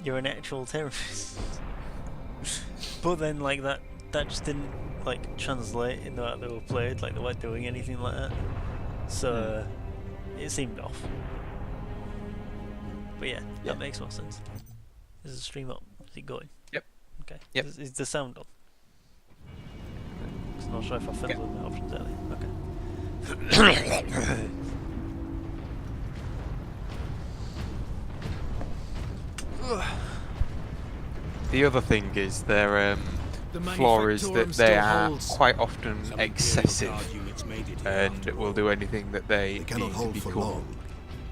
you're an actual terrorist. But then like that just didn't like translate in the way they were played, like they weren't doing anything like that. So it seemed off. But yeah, that makes more sense. Is the stream up? Is it going? Yep. Okay. Yep. Is the sound on? I'm not sure if I fiddled with my options earlier. Okay. The other thing is their flaw is that they are quite often excessive and will do anything that they need to be cool.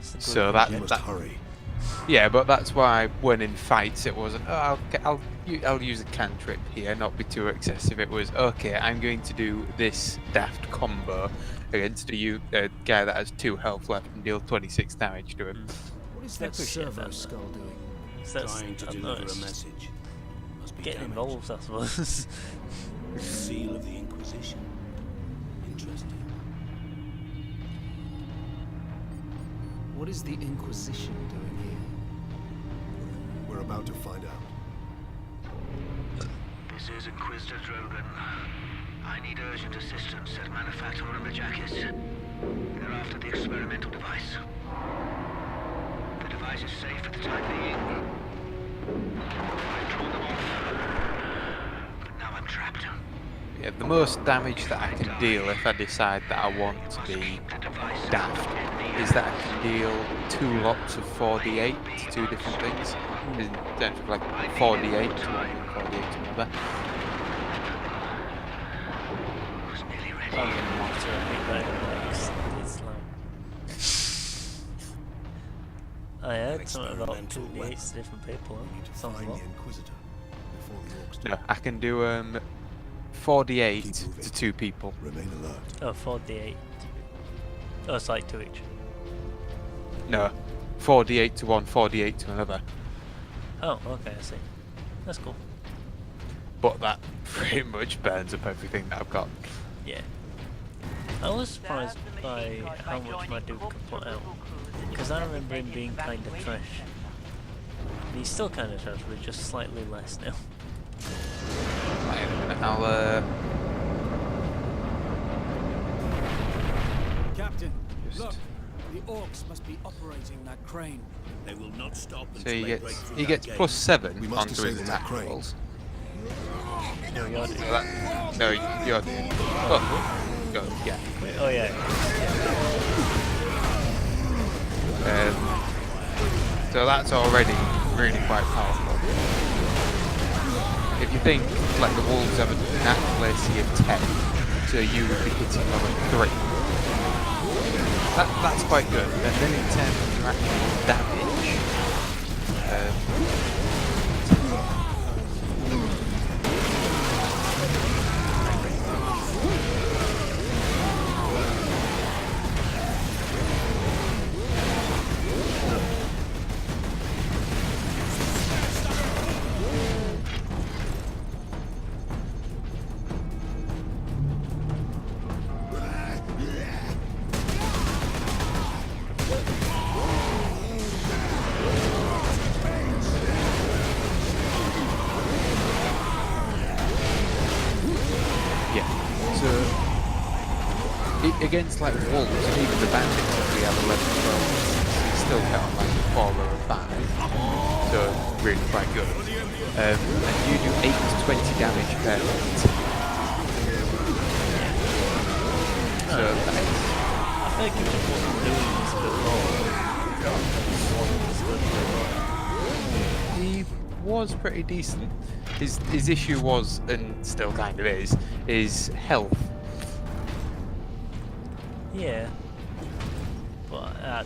So that hurry. yeah, but that's why when in fights it wasn't, oh, I'll use a cantrip here, not be too excessive. It was, okay, I'm going to do this daft combo against a guy that has 2 health left and deal 26 damage to him. What is that servo skull doing? Trying to deliver a message. Must be getting damaged. involved, I suppose. Seal of the Inquisition. Interesting. What is the Inquisition doing here? We're about to find out. This is Inquisitor Drogan. I need urgent assistance at Manufacturer of the Jackets. They're after the experimental device. The device is safe for the time being. I've drawn them off. But now I'm trapped. Yeah, the most damage that I can deal if I decide that I want to be daft is that I can deal 2 lots of 4d8 to 2 different things. In terms of like 4d8 to one and 4d8 to another. Was nearly ready. I'm gonna monitor it's like I heard something about Experimental 2d8s to different people. We need to Sounds a find lot. the Inquisitor before the orcs do. No, I can do 4d8 to 2 people. Remain alert. Oh, 4d8. Oh, it's like 2 each. No, 4d8 to one, 4d8 to another. Oh, okay, I see. That's cool. But that pretty much burns up everything that I've got. Yeah. I was surprised by how much my dude could put out. Because I remember him being kind of trash. And he's still kind of trash, but just slightly less now. Right, in a minute, I'll Captain, just... look. The orcs must be operating that crane. They will not stop So until he they break gets through he that gets gate. +7 We must onto his disable that attack crane. rolls. No, you're So that, no, you're doing. Oh, go, yeah. Oh, yeah. So that's already really quite powerful. If you think like the wolves have a natural AC of 10, so you would be hitting on a 3. That's quite good. And then in terms of your actual damage, against like wolves and even the bandits that we have 11 12, still hit on like 4 or a 5, so really quite good. And you do 8 to 20 damage per hit. So that is... I feel like he just wasn't doing this before. He was pretty decent. His issue was, and still kind of is health. Yeah. But, I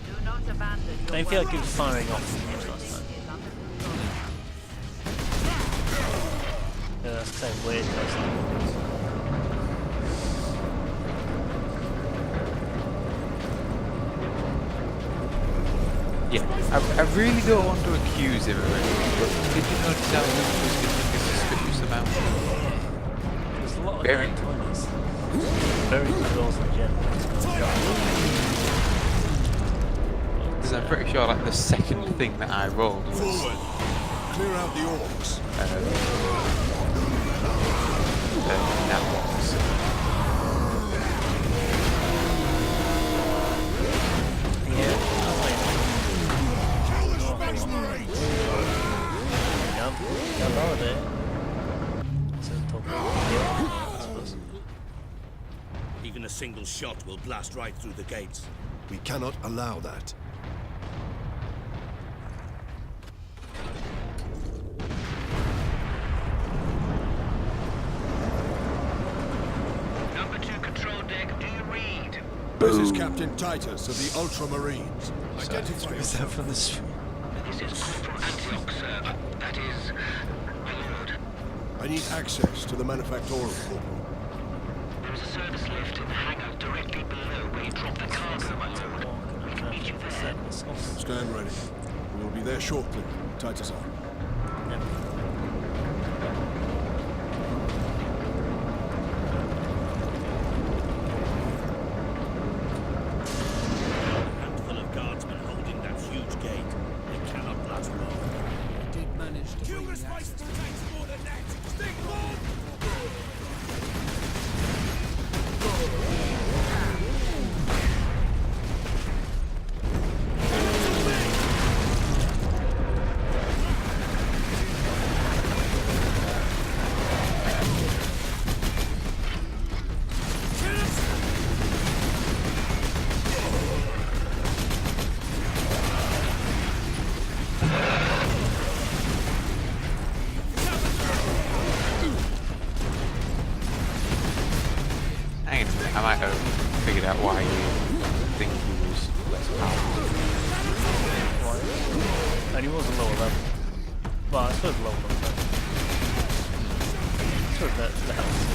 feel like he was firing off from him last time. Yeah, that's kind of weird, Yeah, I really don't want to accuse him of anything, but did you notice how he was getting a suspicious amount? There's a lot of Very. 920s. Very good rolls in general. Because I'm pretty sure like the second thing that I rolled was Clear out the orcs. That box. Yeah. Kill the Space Marines! Even a single shot will blast right through the gates. We cannot allow that. Number 2 control deck, do you read? This is Captain Titus of the Ultramarines. Identify Is that yourself. from the street? This is Corporal Antioch, sir. That is, my lord. I need access to the manufactorum, Corporal. There is a service lift in the hangar directly below where you drop the cargo, my lord. We can meet you there. Stand ready. We will be there shortly. Titus on. Handful of guardsmen holding that huge gate. They cannot last long. I did manage to bring the access to Hang on a minute, I might have figured out why you think he was less powerful. And he was a lower level. Well, I suppose lower level. Sort of the health.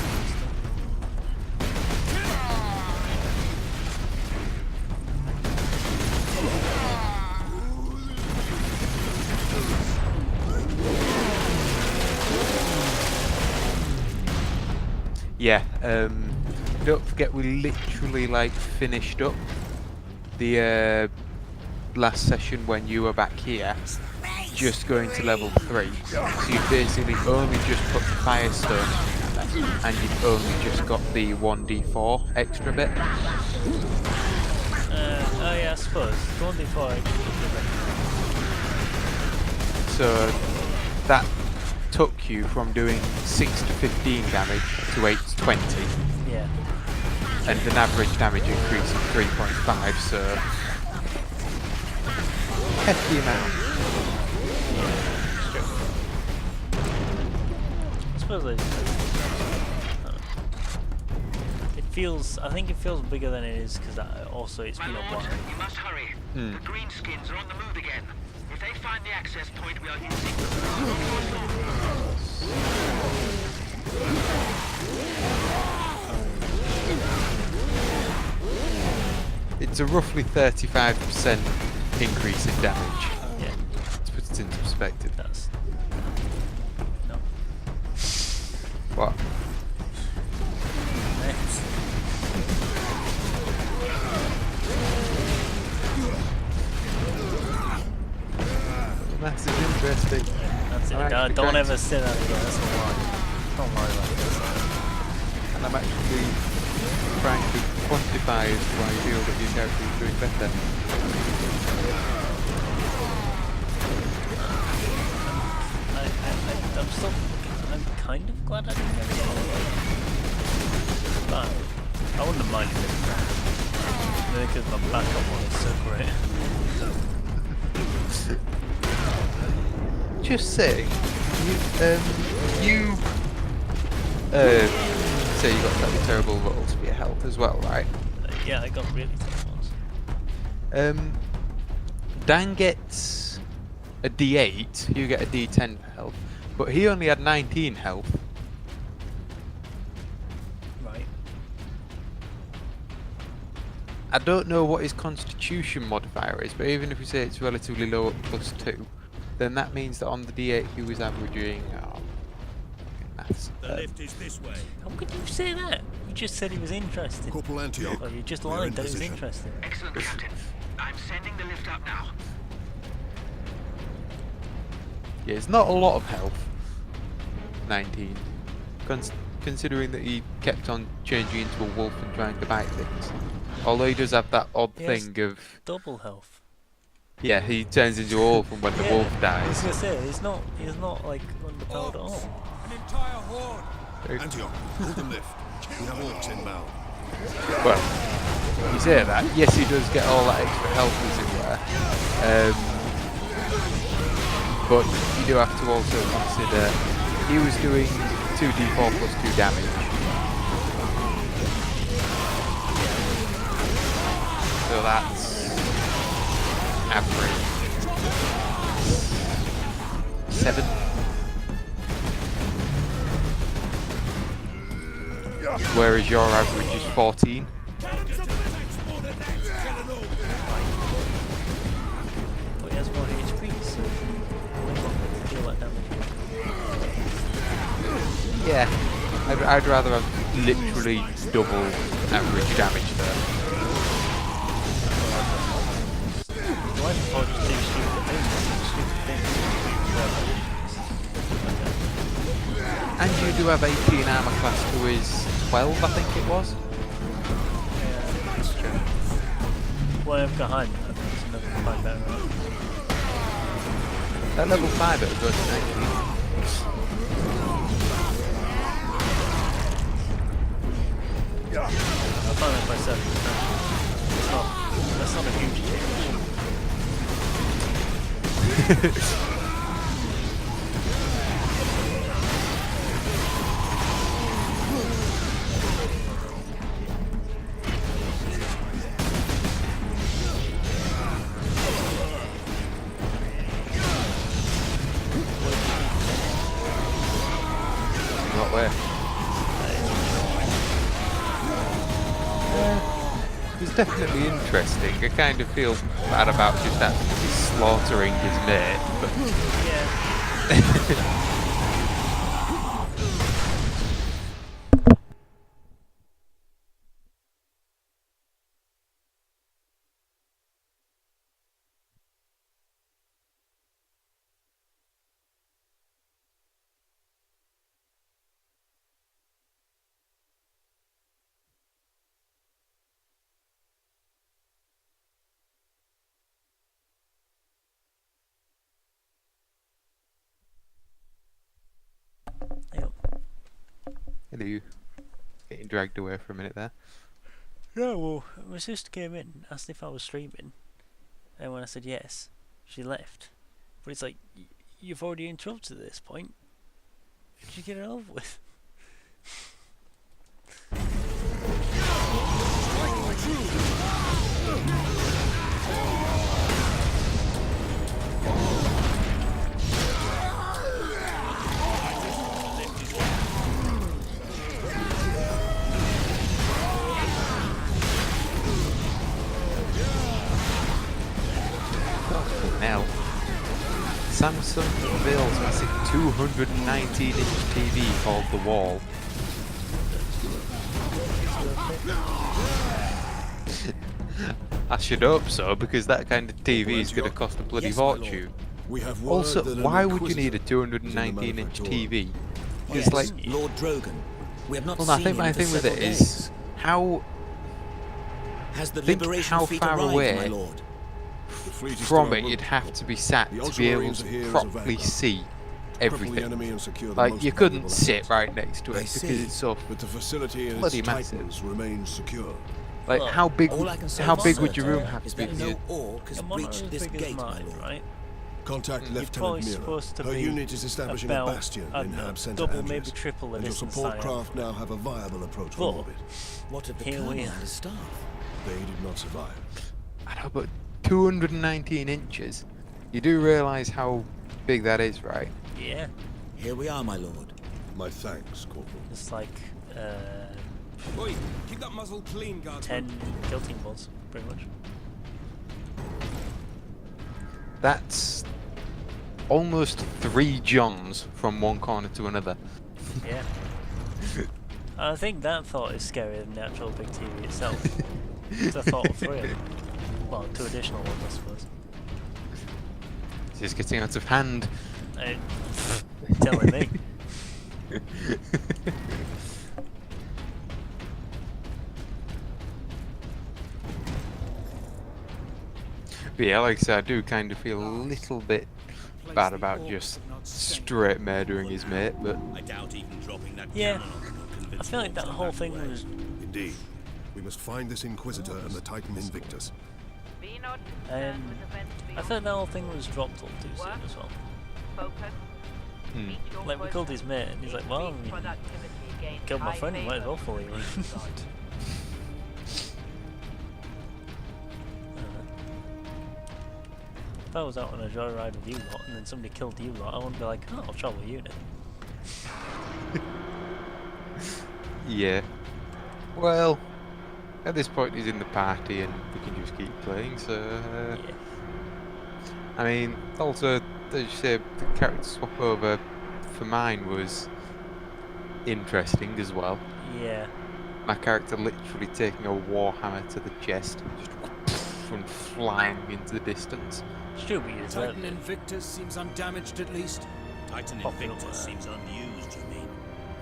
Yeah, don't forget we literally like finished up the last session when you were back here, just going to level 3. So you basically only just put the Firestone in, and you've only just got the 1d4 extra bit. Oh yeah, I suppose. 1d4 So that took you from doing 6 to 15 damage to 8 to 20, yeah. and an average damage increase of 3.5, so hefty amount. I suppose it feels. I think it feels bigger than it is because also it's My been a lord, while. you must hurry. Hmm. The greenskins are on the move again. If they find the access point we are using, It's a roughly 35% increase in damage. Yeah, To put it into perspective. that's no. What? Next. That's interesting. That's it. I'm actually Don't going ever to- say that again. That's a lie. Don't lie about this. And I'm actually trying to quantify why you feel that your character is doing better. I'm kind of glad I didn't get it. But I wouldn't have minded it. Maybe because my backup one is so great. Just saying, you say you got fairly terrible rolls for your health as well, right? Yeah, I got really tough ones. Dan gets a D8, you get a D10 for health, but he only had 19 health. Right. I don't know what his constitution modifier is, but even if we say it's relatively low at +2, then that means that on the D8 he was averaging... maths. The lift is this way. How could you say that? You just said he was interested. Corporal Antioch. Oh, you just we are lied in that he was position. interested. excellent, Captain. I'm sending the lift up now. Yeah, it's not a lot of health. 19. Considering that he kept on changing into a wolf and trying to bite things. Although he does have that odd He has thing of... double health. Yeah, he turns into a wolf and when the wolf I was dies... gonna say, he's not like underpowered at all. An entire horde. Antioch, hold the lift. We have orcs inbound. Well, you say that, yes he does get all that extra health as it were. But you do have to also consider he was doing 2d4 plus 2 damage. So that's average 7. Whereas your average is 14. But he has more HP, so he won't feel that damage. Yeah, I'd rather have literally double average damage there. Why the fuck just do stupid things? And you do have 18 armor class to his 12, I think it was. Yeah, that's true. Well, I've got high, that's another 5 better. At level 5 it would go to 19. I found it by 7. That's not a huge change. Not where. It's definitely interesting. I kind of feel bad about just actually slaughtering his mate, but Yeah. Yep. hello. Getting dragged away for a minute there. No, well, my sister came in, asked if I was streaming, and when I said yes, she left. But it's like, you've already interrupted at this point. Could you get it over with? Now, Samsung unveils massive 219-inch TV called The Wall. I should hope so, because that kind of TV is going to cost a bloody Yes, my lord. fortune. We have word Also, that an why would you need a inquisitor is in the 219-inch manufactory. TV? Because, Yes, like, Lord Drogon. We have not well, I seen think him my for thing with it several is days. how Has the think liberation how fleet far arrived, away my lord? The fleet is from still it en you'd route. have to be sat The to be able Ultramarines are here to as a properly vanguard. see Cripple the everything. enemy and secure the Like, most you valuable couldn't sit assets. right next to I it because see. it's so But the facility and bloody its massive. titans remain secure. like Look, how big All I can say how for big would your room certain have is to be? that for you? no orc has Your monitor breached is this big as gate, my mine, lord. right? Contact You're Lieutenant probably Mira. supposed to Her be unit is establishing a about, bastion I in don't know, Hab Center double, Andres, maybe triple the and your distance support I am. craft now have a viable approach from But- orbit. What of the Here we colonel are. and his staff? They did not survive. I know, but 219 inches. You do realise how big that is, right? Yeah, Here we are, my lord. My thanks, Corporal. it's like Oi, keep that muzzle clean, guard. 10 guillotine bolts, pretty much. That's almost 3 Johns from one corner to another. Yeah. I think that thought is scarier than the actual big TV itself. It's a thought of 3 of them. Well, 2 additional ones, I suppose. This is getting out of hand. Telling me. But yeah, like I said, I do kind of feel a little bit bad about just straight murdering his mate, but I doubt even dropping that Yeah. cannon on them will I convince feel like Wolves that to whole back thing away. was. Indeed. We must find this Inquisitor and the Titan Invictus. I feel like that whole thing was dropped all too soon as well. Like, we killed his mate, and he's like, well, I mean, killed my friend, might as well follow you. If I was out on a joyride with you lot, and then somebody killed you lot, I wouldn't be like, oh, I'll trouble you then. yeah. Well, at this point he's in the party and we can just keep playing, so... Yeah. I mean, also, as you say, the character swap over for mine was interesting as well. Yeah. My character literally taking a Warhammer to the chest and just and flying into the distance. Should be as well. Titan Invictus seems undamaged at least. Titan Popular Invictus word. seems unused, you mean?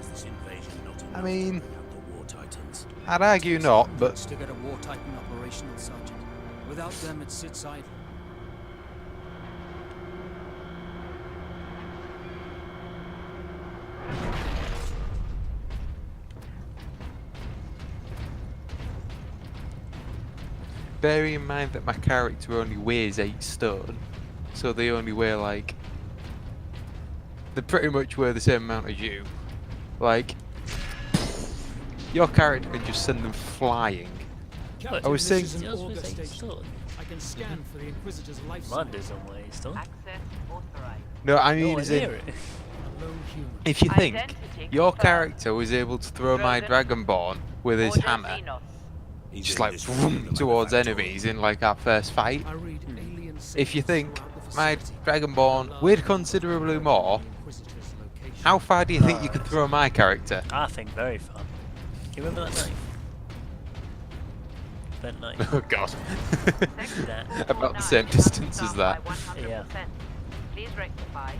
Is this invasion not enough mean- to bring out the War Titans? I'd argue not, but To get a War Titan operational, Sergeant. Without them, it sits idle. bearing in mind that my character only weighs 8 stone, so they only weigh like... They pretty much weigh the same amount as you. Like, your character can just send them flying. But I was saying- this is an yours Augur was 8 station. stone. I can scan for the Inquisitor's life Mine sign. doesn't weigh stone. Access authorized. No, I mean Nowhere as in, near it. A lone human. if you think Identity your confirmed. character was able to throw my Dragonborn with his Order hammer, Xenos. He's just in like this vroom, room, towards manufacturer. enemies in like our first fight. I read alien If you signals think throughout the my facility. Dragonborn weighed considerably more, The Inquisitor's location. how far do you think you could throw my character? I think very far. Do you remember that knife? Bent knife. Oh god. That. About the same distance as that. Yeah. Please rectify.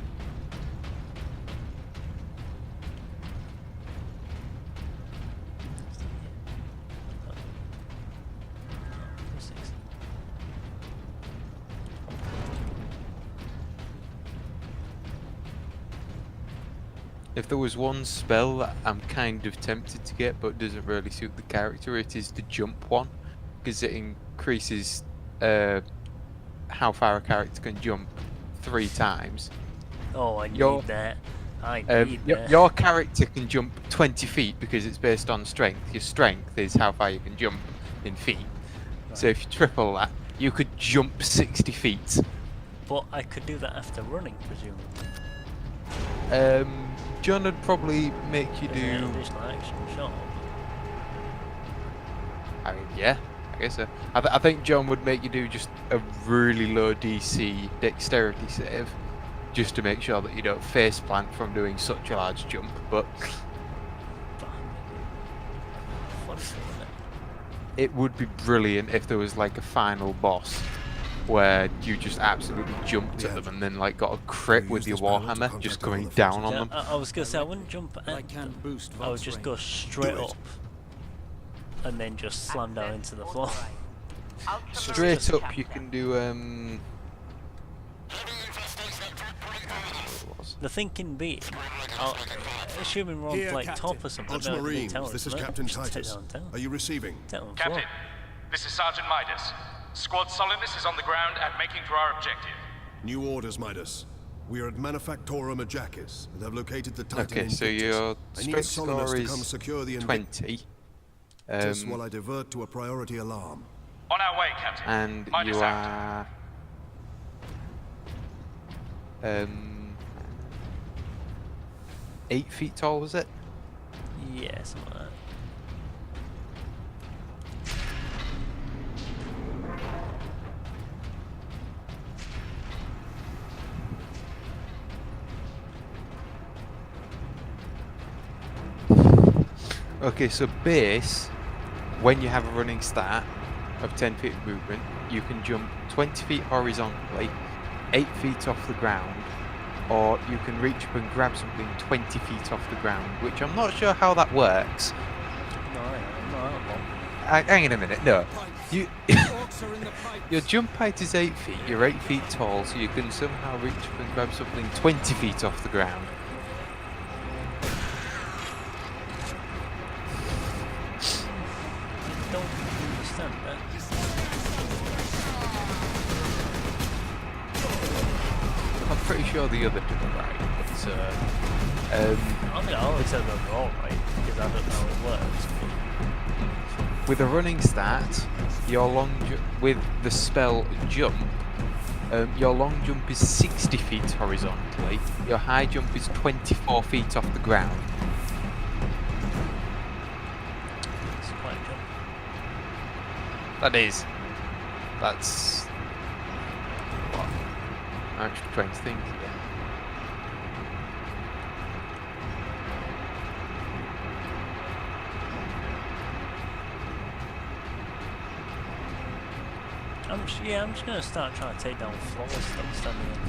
If there was one spell that I'm kind of tempted to get but doesn't really suit the character, it is the jump one, because it increases how far a character can jump 3 times. Oh, I need Your- that. I need that. Your character can jump 20 feet because it's based on strength. Your strength is how far you can jump in feet. So if you triple that, you could jump 60 feet. But I could do that after running, presumably. John would probably make you As an do... additional action shot. I mean, yeah, I guess so. I think John would make you do just a really low DC dexterity save, just to make sure that you don't face plant from doing such a large jump, but it would be brilliant if there was like a final boss where you just absolutely jumped at them and then like got a crit with your Warhammer just going down on Yeah, them. I was gonna say I wouldn't jump But I at can them. boost I would Vox just range. go straight Do it. up and then just slam down into the floor. Straight up you can do The thinking being, assuming we're on Here, like Captain. top or something, don't have any Ultramarines, towers, this is no? Captain Just take Titus. down town. Are you receiving? Take down the Captain, floor. this is Sergeant Midas. Squad Solidus is on the ground and making for our objective. New orders, Midas. We are at Manufactorum Ajakis and have located the Titan Okay, so Invictus. your I need strength Solidus score to is come secure the 20. Invictus while I divert to a priority alarm. On our way, Captain. And Midas you out. are 8 feet tall, was it? Yeah, something like that. Okay, so base, when you have a running start of 10 feet of movement, you can jump 20 feet horizontally, 8 feet off the ground, or you can reach up and grab something 20 feet off the ground, which I'm not sure how that works. No, I'm not out long. Hang on a minute, no. You, Orcs are in the pipes. your jump height is 8 feet, you're 8 feet tall, so you can somehow reach up and grab something 20 feet off the ground. I don't understand that. I'm pretty sure the other two are right, but I mean, I always said they're all right, because I don't know how it works. with a running stat, your with the spell jump, your long jump is 60 feet horizontally, your high jump is 24 feet off the ground. It's quite a jump. That's what? An extra 20 things, yeah. I'm just gonna start trying to take down floors that I'm standing in.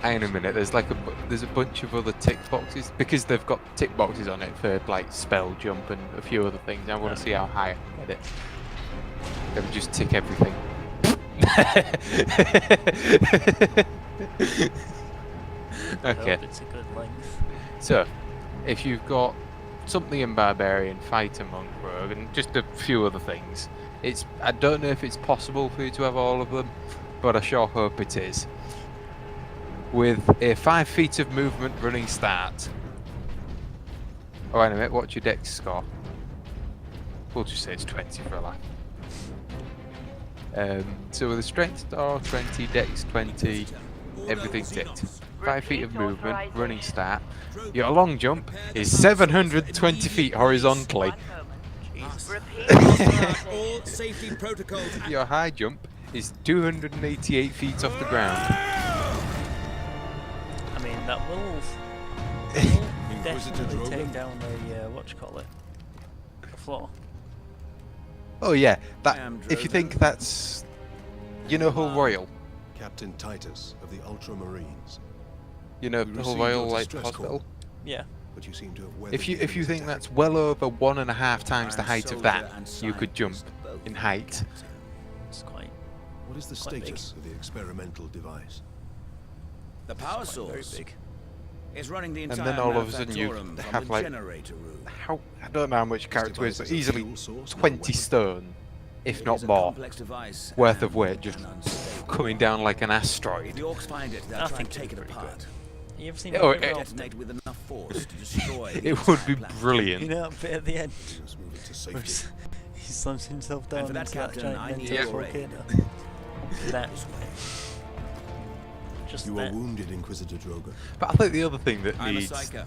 Hang on a minute, there's like there's a bunch of other tick boxes, because they've got tick boxes on it for like spell jump and a few other things. I want to see how high I can get it. Let me just tick everything. I Okay, hope it's a good length. so if you've got something in Barbarian, Fighter, Monk, Rogue, and just a few other things, I don't know if it's possible for you to have all of them, but I sure hope it is. With a 5 feet of movement running start. Oh, wait a minute, what's your dex score? We'll just say it's 20 for a laugh. So with a strength score 20, dex 20, everything ticked. 5 feet of movement, running start. Your long jump is 720 feet horizontally. All safety protocols. Your high jump is 288 feet off the ground. I mean, that will Inquisitor definitely take Drogon? down a, what you call it, a floor. Oh yeah, I am if you Drogon. think that's, you know, Hull Royal. Captain Titus of the Ultramarines. You know, We the Hull received Royal your like distress hospital. call, Yeah. but you seem to have weathered If the you enemy's think attack. that's well over 1.5 times the Iron height of soldier that, and you could jump scientist both. in height. It's quite. What is the quite big. status of the experimental device? The power Quite very source big. is running the And entire then all of a sudden you manufactorum from have the like generator room. I don't know how much character device is, but is a easily fuel source, not a 20 weapon. stone, if It not is a more, complex device worth of and weight just an unstable. coming down like an If asteroid. the orcs find it, they'll I try and think take it it'd be pretty apart. You ever seen Oh, that bit it- where Detonate with enough force to destroy the It would entire be planet. you brilliant. know that bit at the end Let's move it to where safety. he slams himself down for that, into that Captain, giant I need mental your aid. volcano. That. Just You that. are wounded, Inquisitor Drogon. But I think the other thing that I'm a needs psyker.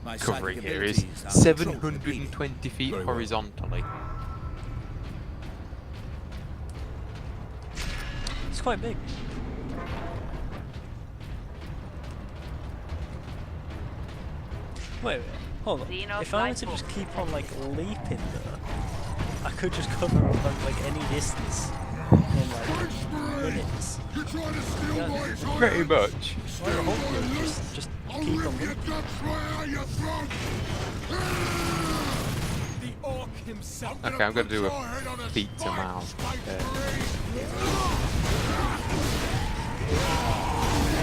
My covering psychic here is abilities are 720 feet Very well. horizontally. It's quite big. Wait, hold on. Xenos If I were to light just bulb keep on like leaping though, I could just cover up like any distance in like minutes. Yeah, Pretty much. why the whole thing? Just keep on leaping. The orc himself. Okay, I'm going to do a feet a mile.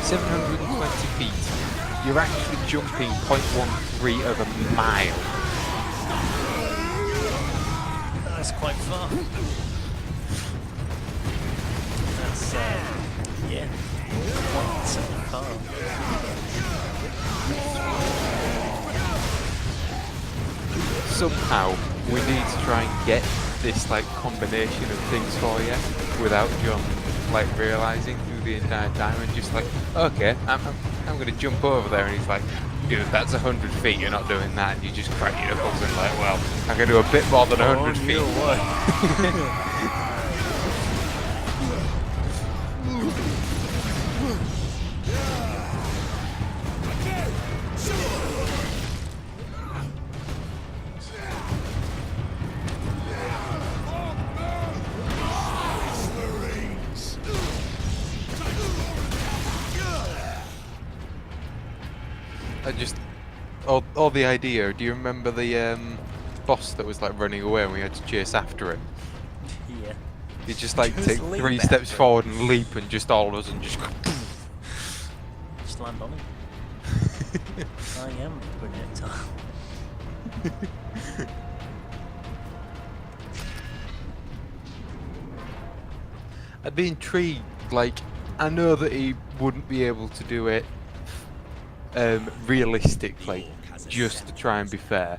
720 feet. You're actually jumping 0.13 of a mile. That's quite far. That's yeah, quite far. Somehow, we need to try and get this like combination of things for you without John like realizing through the entire time and just like, okay, I'm gonna jump over there, and he's like, dude, that's 100 feet. You're not doing that, and you just crack your knuckles and like, well, I'm gonna do a bit more than 100 feet. I just all the idea. Do you remember the boss that was like running away and we had to chase after him? Yeah. You just like Just take leap 3 after steps him. forward and leap, and just all of us and just. Just land on him. I am a projectile. I'd be intrigued. Like, I know that he wouldn't be able to do it realistically, just to try and be fair.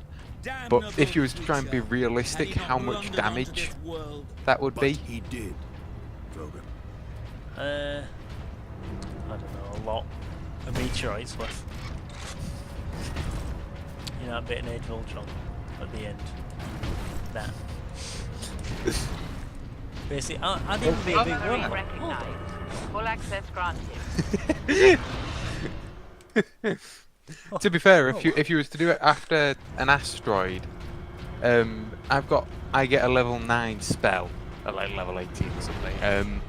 But if he was to try and be realistic, how much damage that would But be? he did, Drogon. I don't know, a lot. A meteorite's worth. You know that bit in Age of Ultron at the end? That. Basically, I didn't be a big Submarine one. recognized. Full access granted. To be fair, if you was to do it after an asteroid, I get a level 9 spell at like level 18 or something,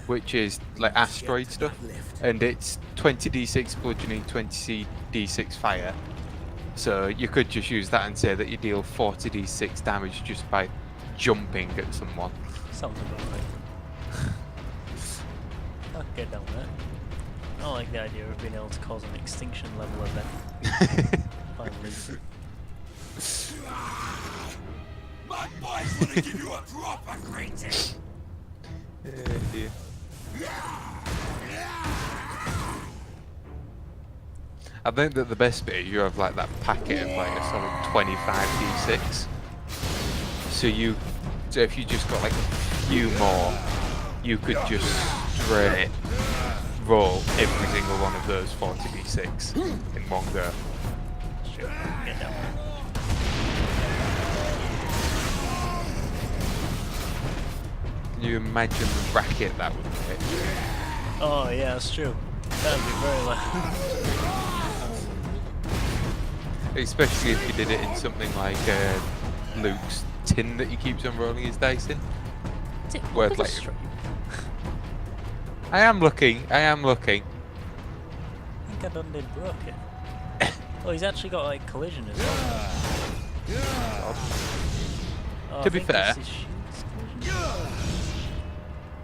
which is like asteroid stuff, and it's 20d6 bludgeoning, 20d6 fire. So you could just use that and say that you deal 40d6 damage just by jumping at someone. Sounds about right. I'll get down there. I like the idea of being able to cause an extinction level event. Finally. My boys want to give you a proper greeting. I think that the best bit is you have like that packet of like a solid 25d6. So if you just got like a few more, you could just straight roll every single one of those 40d6 in one go. Sure, get down there. Can you imagine the racket that would make? Oh yeah, that's true. That'd be very loud. Especially if you did it in something like Luke's tin that he keeps on rolling his dice in. Worth like. I am looking. I think I done did broke it. Oh, he's actually got like collision as well. Oh, To be fair.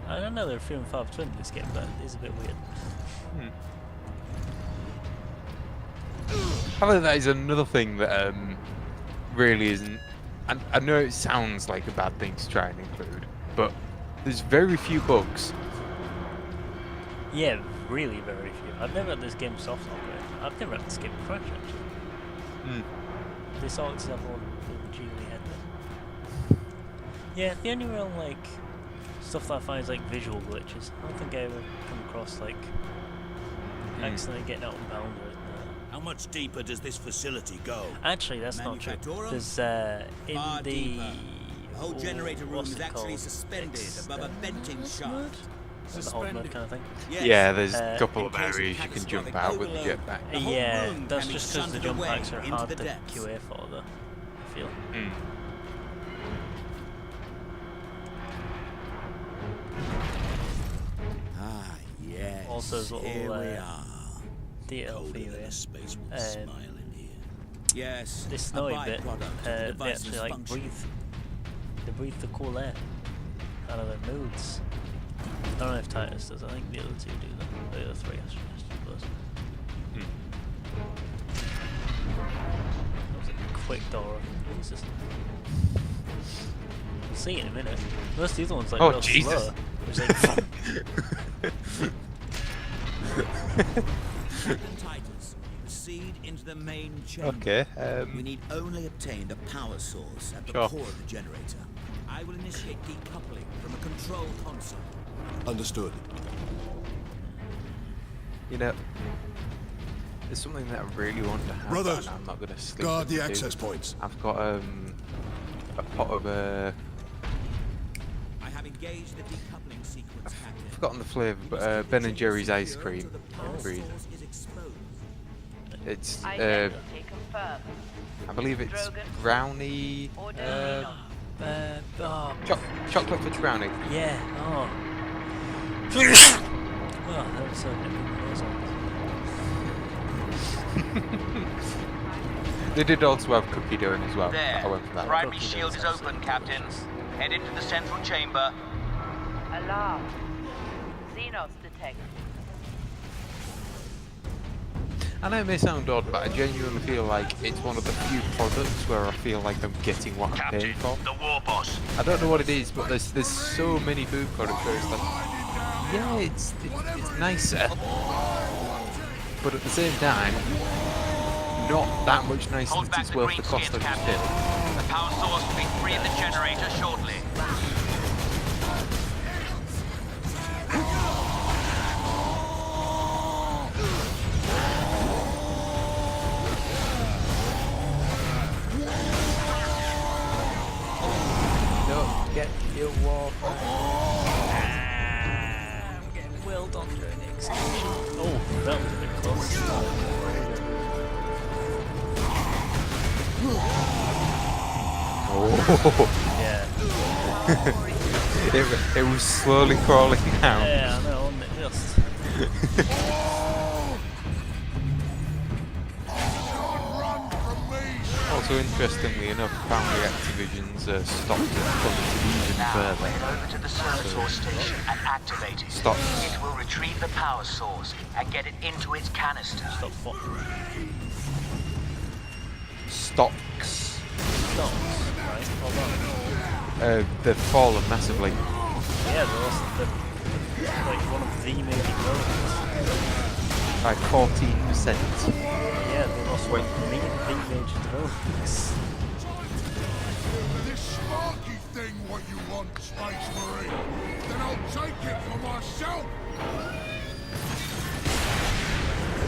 I don't know, they're 3 and 5 twin in this game, but it's a bit weird. I think that is another thing that really isn't. I know it sounds like a bad thing to try and include, but there's very few bugs. Yeah, really very few. I've never had this game soft upgrade. I've never had this game crash actually. This always have one Julie had there. Yeah, the only real like stuff that I find is like visual glitches. I don't think I ever come across like accidentally getting out and bound with. How much deeper does this facility go? Actually, that's not true. Manufactorum? There's in Far the deeper. The whole generator room what's is it actually called? suspended above a venting shaft. The hold mode kind of thing. Yes. Yeah, there's a couple in of case of areas you can jump catastrophic out with the overload. jetpack. The whole Yeah, room that's can be just because the shunted jump away packs are into hard the to depths. QA for, though. I feel. Ah, yes. Also, there's a little here we are. DL Colder for you than here. a space with a Um, smile in here. Yes. This a snowy bit, byproduct of the they device's actually like function. they breathe the cool air out of their moods. I don't know if Titus does, I think the other two do though. The other three, I suppose. That was a quick door open, Jesus. We'll see in a minute. Most of the other ones like Oh, real Jesus. slow. Which like, Captain Titus, proceed into the main chamber. Okay. We need only obtain the power source at the Sure. core of the generator. I will initiate decoupling from a control console. Understood. You know, there's something that I really want to have, Brothers, and I'm not going to sleep. Guard the with access points. I've got a pot of I have engaged the decoupling sequence, Captain. I've forgotten the flavour, but Ben and Jerry's ice cream. The power Breathe. source is exposed. It's Identity confirmed. I believe it's Drogon. brownie. Order oh, Chocolate fudge brownie. yeah, oh. Oh, that was so good. They did also have cookie dough as well. There. I went for that. Primary Cookie shield dough's is open, Captain. Head into the central chamber. Alarm. Xenos detected. I know it may sound odd, but I genuinely feel like it's one of the few products where I feel like I'm getting what I'm Captain, paying for. the war boss. I don't know what it is, but there's so many food products where it's like, yeah, it's nicer, but at the same time, not that much nicer Hold that back it's the worth the green cost skins, of the Captain. pill. The power source will be free in the generator shortly. Don't get your war. I'm getting well done during the execution. Oh, that was a bit close. Oh, Yeah. it was slowly crawling down. Yeah, I know, wasn't it? Just. Also, interestingly enough, apparently Activision's stopped it plummeted even Now, further. head over to the source station and activate it. Stop. It will retrieve the power source and get it into its canister. Stop what? Stocks. Stocks, right? Hold on. They've fallen massively. Yeah, they lost like one of the major developers. By 14%. Yeah, they lost one of the major developers. This sparky thing what you want, Space Marine? Then I'll take it for myself!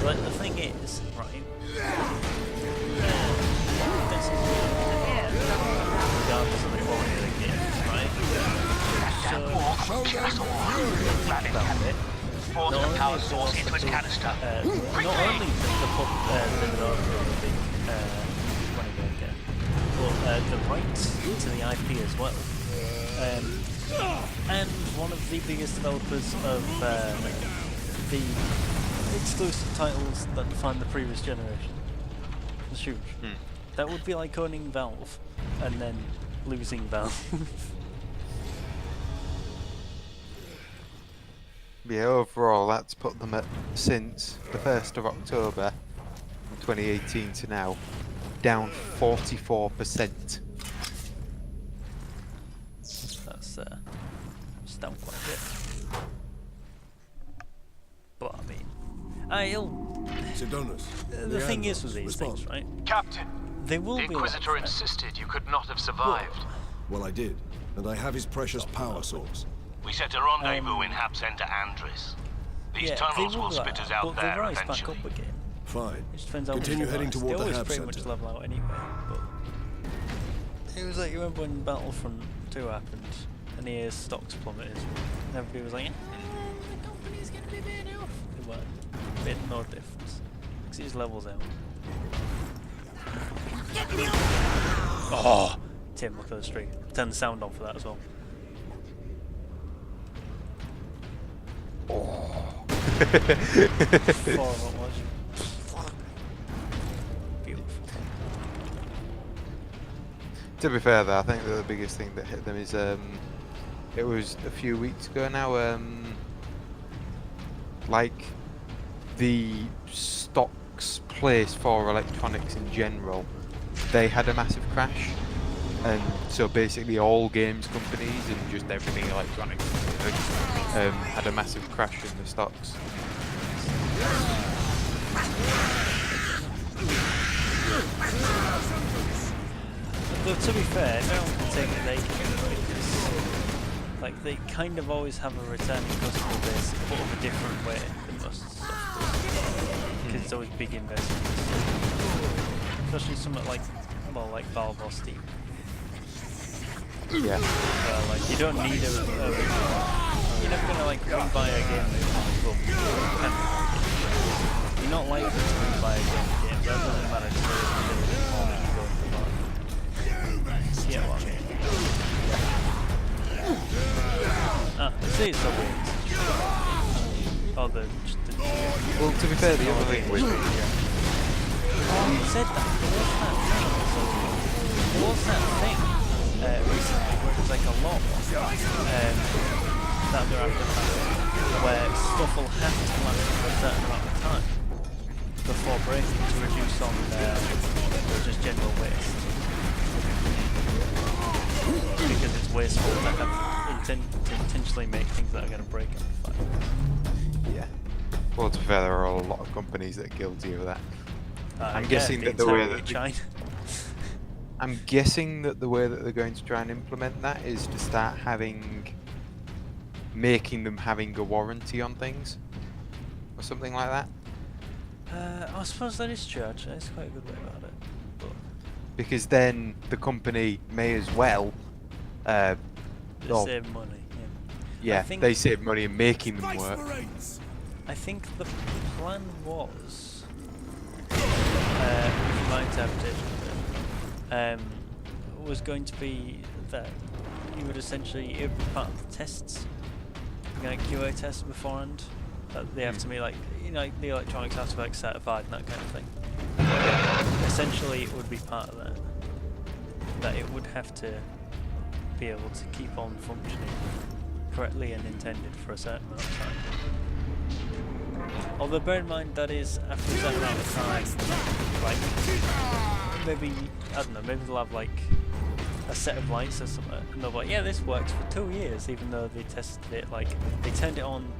Like, the thing is, right? This is regardless of the quality of the game, right? So, Grab it, Captain. Force the power source into its canister. not only the developer of the big running game game, but the rights to the IP as well. And one of the biggest developers of the exclusive titles that define the previous generation. It's huge. That would be like owning Valve and then losing Valve. Yeah, overall, that's put them at, since the 1st of October 2018 to now, down 44%. That's down quite a bit. But I mean, Sidonus. the thing is with these things, right? Captain, They will the be Inquisitor like that. insisted you could not have survived. Well, I did. And I have his precious power source. We set a rendezvous in Hab Center Andres. These Yeah, tunnels they will be spit like us that, out but there they rise eventually. back up again. Fine. It just depends how Continue much they heading rise. toward They the always Hab pretty much Center. level out anyway. But it was like, you remember when Battlefront 2 happened and the stocks plummeted, and everybody was like, the company's gonna be better off. It weren't. Made no difference. Because it just levels out. Oh! Tim, look at the stream. Turn the sound on for that as well. Four of them was. Beautiful. To be fair though, I think that the biggest thing that hit them is, it was a few weeks ago now, like, the stocks place for electronics in general, they had a massive crash. And so basically all games companies and just everything electronics had a massive crash in the stocks. Though to be fair, everyone can take it they can, because like they kind of always have a returning customer base, but of a different way than most stuff does. Because it's always big investments. Especially something like, well, like Valve or Steam. Yeah. Like you don't need a you're never gonna like rebuy a game. Well, you're not likely to rebuy a game. That doesn't matter because there's how much you go to buy. Yeah, what I mean. Ah, see, it's so weird. Oh, Well, to be fair, the other thing with You said that. There was that thing recently where there's like a law that they're after where stuff will have to last for a certain amount of time before breaking to reduce on just general waste. Because it's wasteful to have to intentionally make things that are going to break in fire. Yeah. Well, to be fair, there are a lot of companies that are guilty of that. I'm Yeah, guessing that the way that China. I'm guessing that the way that they're going to try and implement that is to start making them having a warranty on things, or something like that. I suppose that is true. Actually, that's quite a good way about it. But Because then the company may as well. they save money. Yeah, they save money in making them work. I think the plan was, with my interpretation of it, was going to be that you would essentially, it would be part of the tests, like QA tests beforehand, that they have to be like, you know, like the electronics have to be like certified and that kind of thing. Essentially, it would be part of that. That it would have to be able to keep on functioning correctly and intended for a certain amount of time. Although bear in mind that is after a certain amount of time, like maybe, I don't know, maybe they'll have like a set of lights or something and they'll be like, yeah, this works for 2 years, even though they tested it, like they turned it on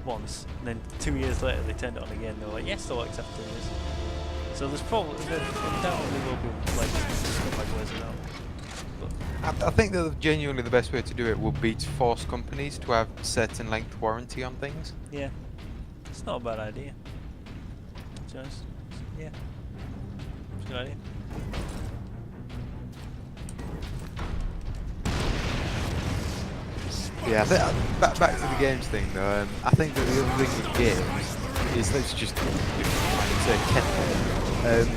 once and then 2 years later they turned it on again and they're like, yes, it still works after 2 years. So there's probably, there undoubtedly will be like stuff like ways around. I think that genuinely the best way to do it would be to force companies to have certain length warranty on things. Yeah, it's not a bad idea. Just, yeah, it's a good idea. Yeah, back to the games thing though. I think that the other thing with games is, let's just say kettle.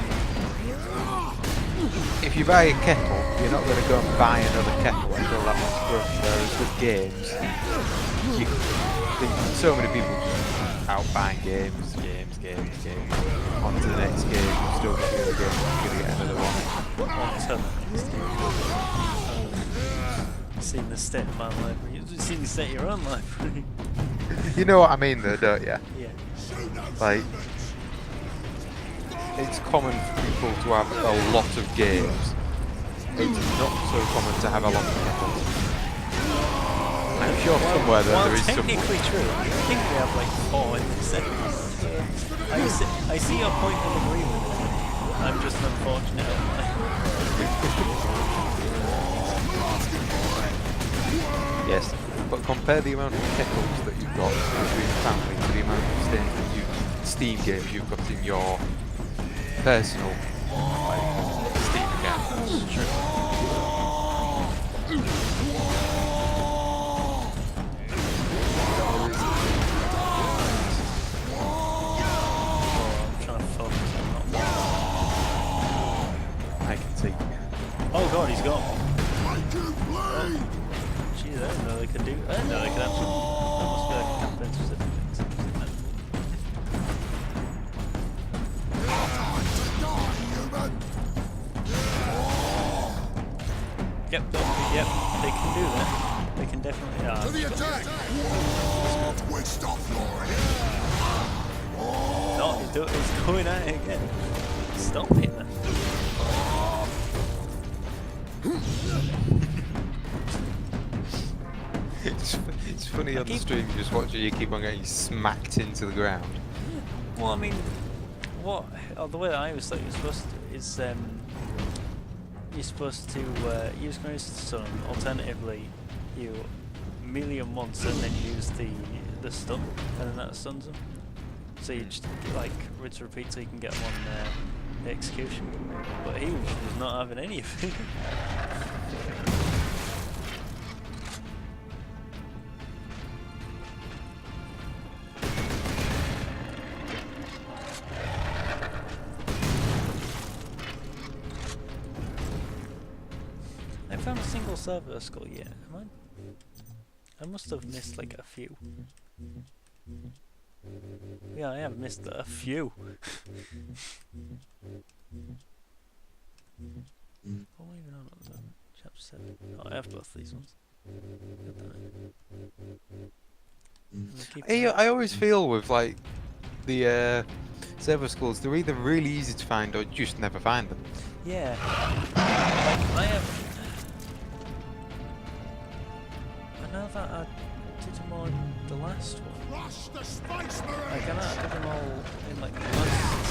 If you buy a kettle, you're not going to go and buy another kettle until that one's broken. Whereas with games, so many people just out buying games. On to the next game, you've still got the other game, you're going to get another one. On to the next game. You've seen the state of my library. You've seen the state of your own library. You know what I mean though, don't you? Yeah. Like, it's common for people to have a lot of games. It's not so common to have a lot of kettles. I'm sure somewhere there is some. Technically true. I think we have like 4 in this series. I see your point and agree with it. I'm just unfortunate. Yes, but compare the amount of kettles that you've got between the family to the amount of Steam games you've got in your personal Steam account. That's true. I'm trying to focus on that one. I can see. Oh god, he's gone. Jeez, I didn't know they could do. I didn't know they could actually. That must be like a campaign specific thing. Yep, yep, they can do that. They can definitely. To the attack! Twist off, Laurie! No, he's going at it again. Stop it then. It's funny on the stream, you just watch it, you keep on getting smacked into the ground. Well, I mean, the way that I was like, you're supposed to is you're supposed to use Grace's Stun. Alternatively, you melee them once and then use the stun, and then that stuns them. So you just like rinse and repeat so you can get them on the execution. But he was not having any of it. I found a single server skull yet, am I? I must have missed like a few. Yeah, I have missed a few. What am I even on at the moment? Chapter 7. Oh, I have both these ones. God damn it. I always feel with like the server schools, they're either really easy to find or just never find them. Yeah. I have. I know that I did them all in the last one. Rush the Space Like, I Marines! know I did them all in like the last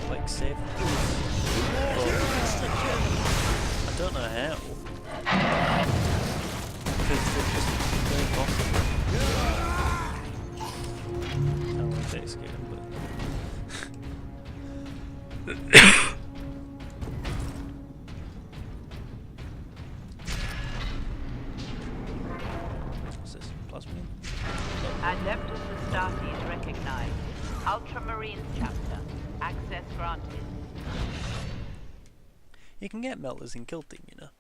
like save. But I don't know how. Because they're just very possible. I want to take scared, but what's this? Plasmid? Adeptus Astartes recognized. Ultramarines chapter. Access granted. You can get melters in Kilting, you know.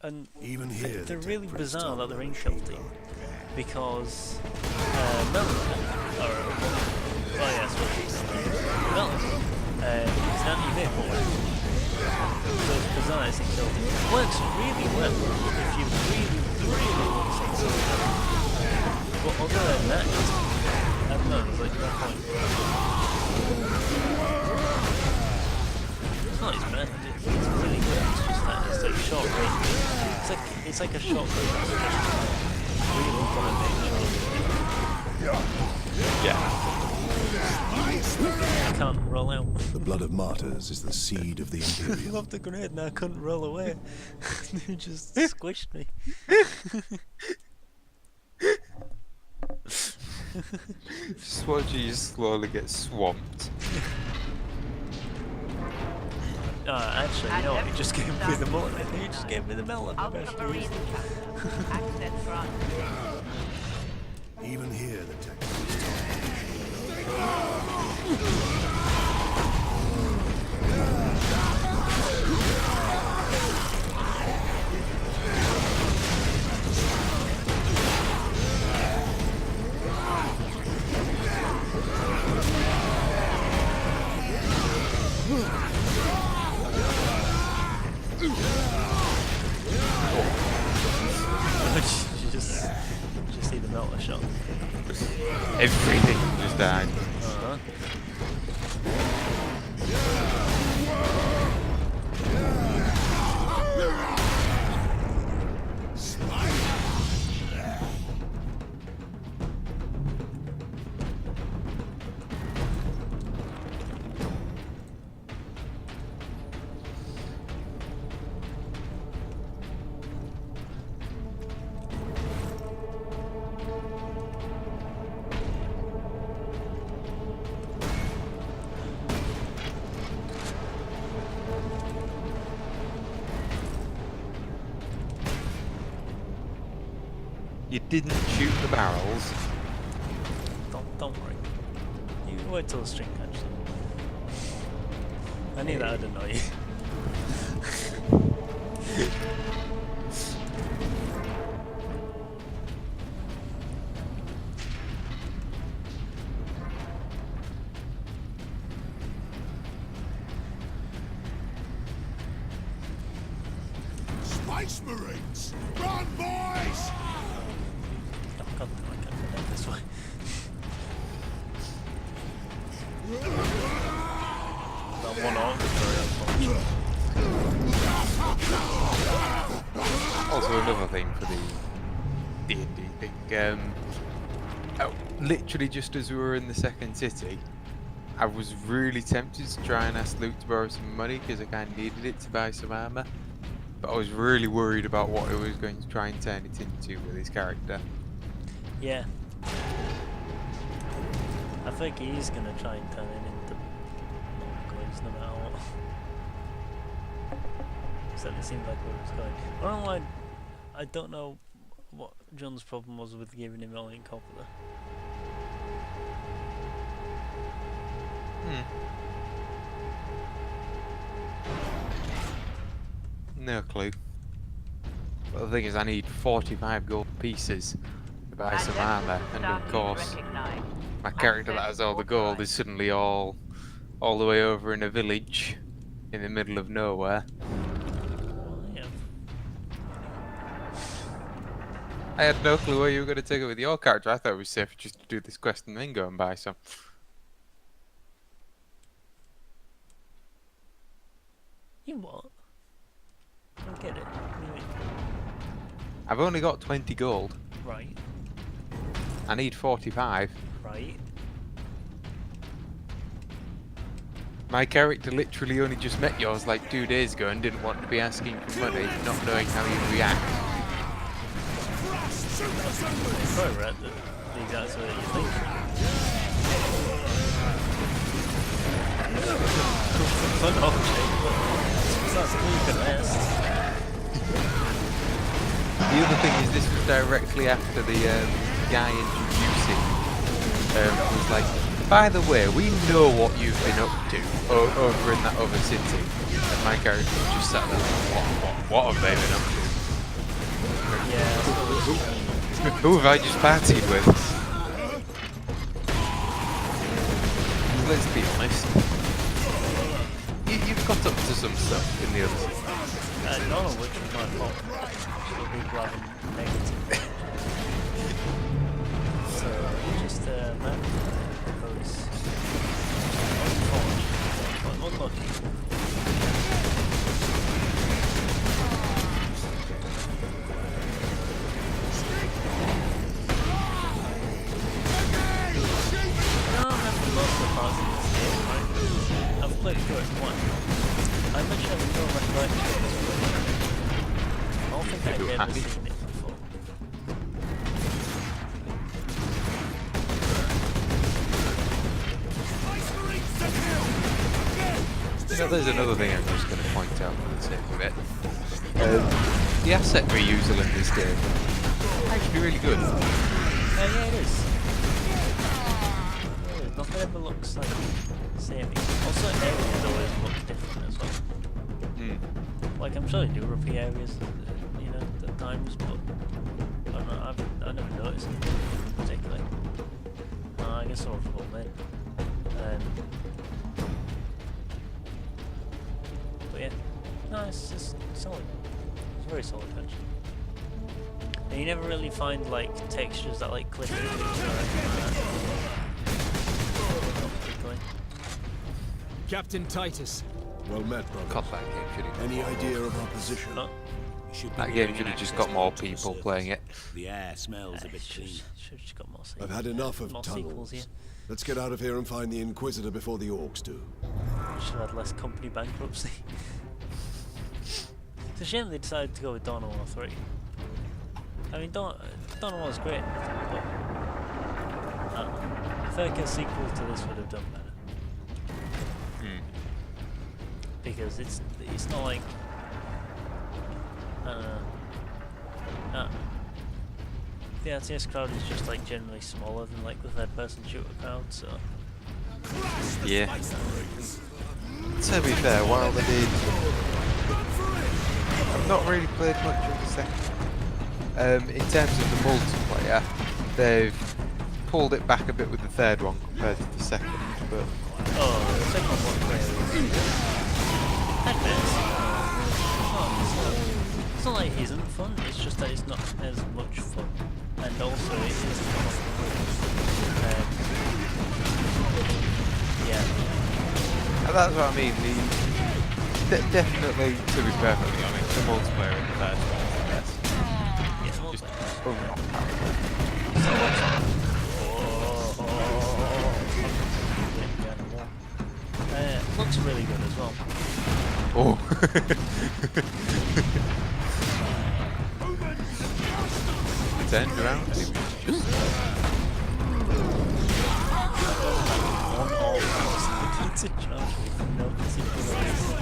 And Even here, they're the really tech bizarre that they're in machine Kilting because melters are melters it's an anti-vehicle weapon. So it's bizarre it's in Kilting. It works really well if you really want to see something. But other than that, I don't know, there's like no point. It's not as bad, it's really good, it's just that it's like short range. It's like a short range. Really gonna make sure. Yeah. I can't roll out. The blood of martyrs is the seed of the I Imperium. love the grenade and I couldn't roll away. It just squished me. Just watch you slowly get swamped. Actually, you know what? He just gave me the mullet. He just gave me the melon. Ultramarines chapter. Access granted. Even here, the tech you just see the melter shot. Everything just died. Uh-huh. You didn't shoot the barrels. Don't worry. You wait till the string catches them. I knew that would annoy you. Space Marines! Run, boys! Oh, God, I can't go down this way. That one arm is very unfortunate. Also, another thing for the D&D thing. Literally, just as we were in the second city, I was really tempted to try and ask Luke to borrow some money because I kind of needed it to buy some armor. But I was really worried about what he was going to try and turn it into with his character. Yeah. I think he's gonna try and turn it into coins no matter what. So it seemed like where it was going. I don't know what John's problem was with giving him all in copper though. No clue. But the thing is, I need 45 gold pieces to buy some armor, and of course, my character that has all the gold is suddenly all all the way over in a village in the middle of nowhere. Yeah. I had no clue where you were going to take it with your character. I thought it was safer just to do this quest and then go and buy some. You what? I don't get it. What do you mean? I've only got 20 gold. Right. I need 45. Right. My character literally only just met yours like 2 days ago and didn't want to be asking for money, not knowing how you'd react. It's probably right, the exact way that you think. Fun object, but that's all you can ask. The other thing is this was directly after the guy introducing was like, by the way, we know what you've been up to over in that other city. And my character just sat there like, what have they been up to? Yeah. Who have I just partied with? Let's be honest. You've got up to some stuff in the other city. None of which is my fault. So people having negative. So just man, police. Unlucky. I've played through it once. I mentioned I don't recollect it. I don't think I've ever seen it before. You know, there's another thing I'm just going to point out for the sake of it. The asset reusal in this game is actually really good. Yeah, it is. Nothing ever looks like the same. Also, areas always look different as well. Like, I'm sure they do repeat areas, you know, at times, but I don't know, I never noticed it particularly. I guess I'll fall in. But yeah, no, it's just solid. It's very solid, actually. And you never really find, like, textures that, like, click into each other or anything like that. Captain Titus. Well met, brother. God, that game should have Any idea of our position? No. That game should have just got more people playing it. The air smells a bit clean. Should just got more sequels. I've had enough of More sequels tunnels. here. Let's get out of here and find the Inquisitor before the orcs do. Should have had less company bankruptcy. It's a shame they decided to go with Dawn of War 3. I mean, Dawn of War was great, but I don't know. I feel like a sequel to this would have done better. Because it's not like the RTS crowd is just like generally smaller than like the third-person shooter crowd, so Yeah. To be fair, while they did, I've not really played much of the second. In terms of the multiplayer, they've pulled it back a bit with the third one compared to the second, but the second one at best. It's not like it isn't fun, it's just that it's not as much fun. And also it is yeah. and that's what I mean. Definitely, to be perfectly honest, the multiplayer in the first one is the best. Yeah, Just multiplayer. Looks really good as well. Oh. Turned around. It was just It's a charge with no particular reason.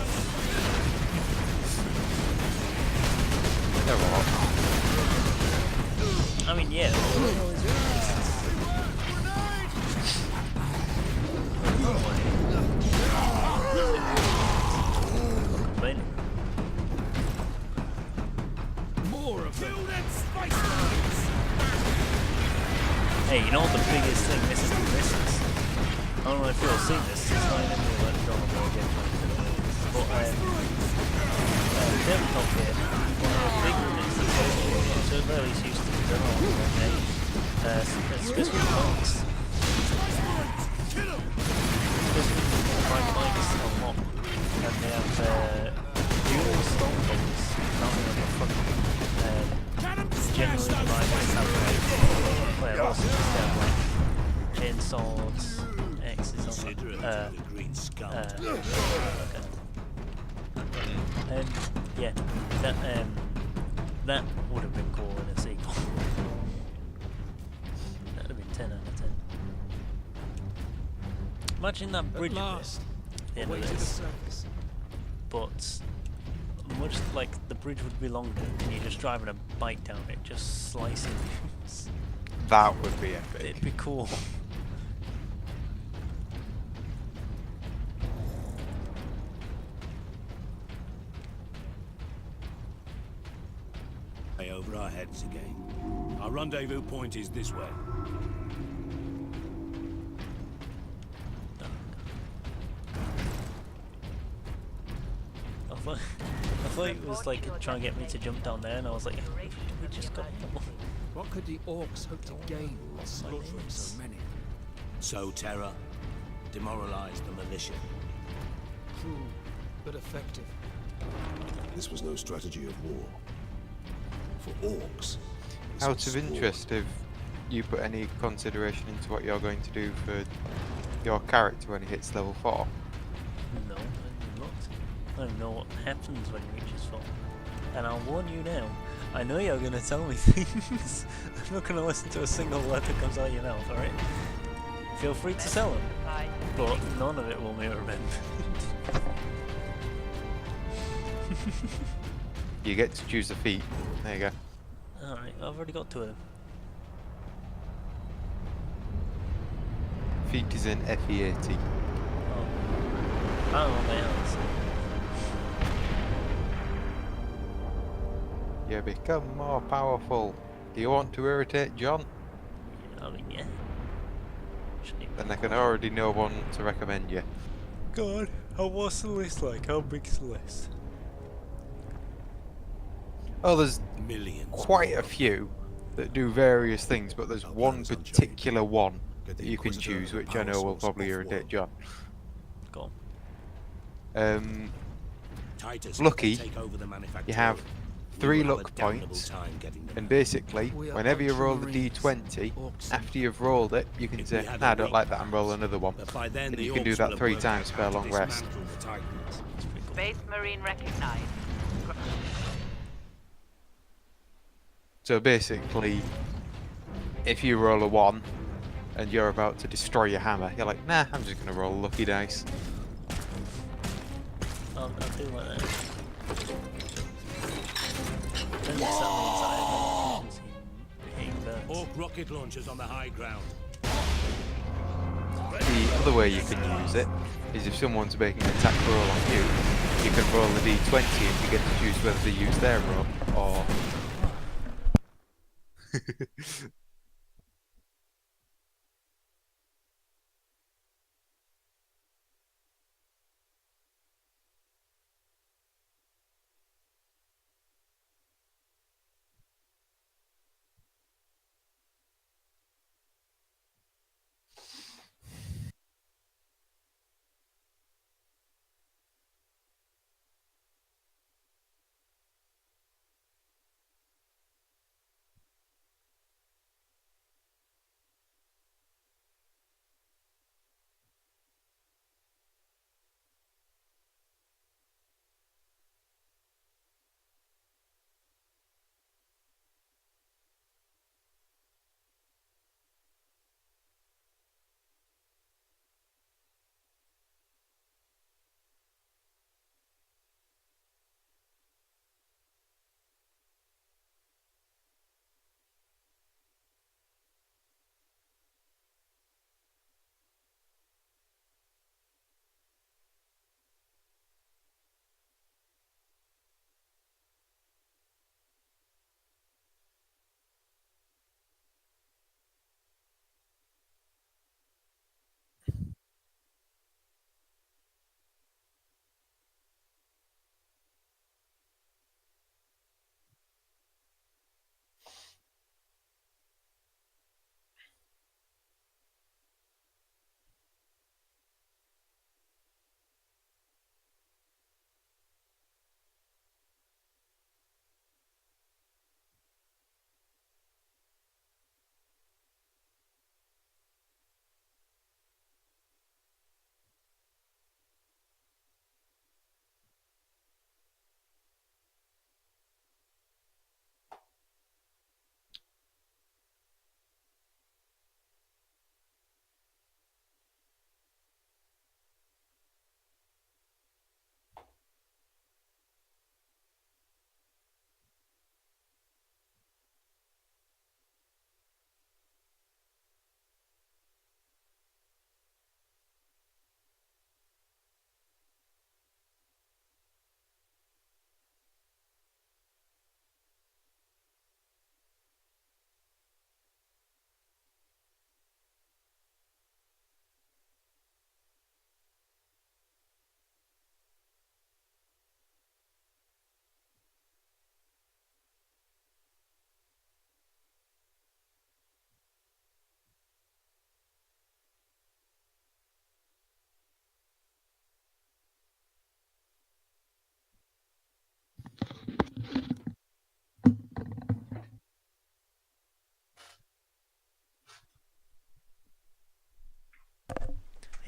they're all. I mean, yeah. More of them. Hey, you know what the biggest thing this is? don't know if you'll see this, it's not in any like normal game. But tabletop game, one of the big limits that goes to at least used to be done on one day. Especially points. Especially my points a lot. And they have dual stone bolts mounted on the front. Generally the rivals have like, well also just have like chainsaws, X's on and yeah, that would have been cool in a sequel. That would have been 10 out of 10. Imagine that bridge at the end of this, but much like the bridge would be longer and you're just driving a bike down it, just slicing things. That would be epic. It'd be cool. Over our heads again. Our rendezvous point is this way. I thought it was like trying to get me to jump down there, and I was like, we just got What could the orcs hope to gain by slaughtering so many? Sow terror, demoralize the militia. Cruel, but effective. This was no strategy of war. For orcs. this Out was of sport. interest, have you put any consideration into what you're going to do for your character when he hits level 4? No, I'm not. I don't know what happens when he reaches 4. And I'll warn you now, I know you're going to tell me things. I'm not going to listen to a single word that comes out of your mouth, alright? Feel free to sell them, but none of it will be remembered. You get to choose a feat. There you go. Alright, I've already got 2 of them. Feat is in FE80. Oh. I don't know what they are, so. You become more powerful. Do you want to irritate John? I mean, yeah. Then I can already know one to recommend you. God, what's the list like? How big's the list? Oh, there's Millions. quite a few that do various things, but there's one particular one that you can choose, which I know will probably irritate John. Go Titus, Lucky, take over the manufacturing. you have We 3 will have a luck damnable points, time getting them and out. basically, We are whenever you roll the ultramarines, D20, orcs after you've rolled it, you can If say, we had nah, I a don't week, like that, and roll another one. But by then And the you can do orcs that will 3 have times worked for a out how long to rest. dismantle the Titans. Space Marine recognized. So basically, if you roll a 1 and you're about to destroy your hammer, you're like, nah, I'm just going to roll lucky dice. I'll do like that. Then that means I have efficiency hitting birds. Orc rocket launchers on the high ground. The other way you can use it is if someone's making an attack roll on you, you can roll a d20 and you get to choose whether to use their roll or...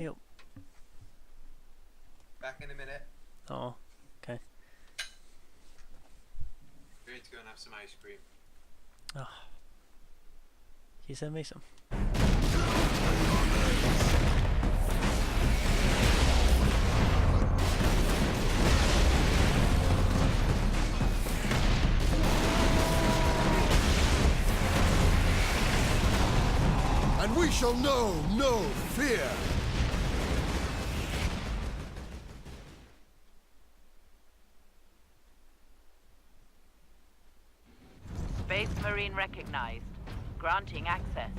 Yep. Back in a minute. Oh, okay. We need to go and have some ice cream. Oh. Can you send me some? And we shall know no fear. Space Marine recognized. Granting access.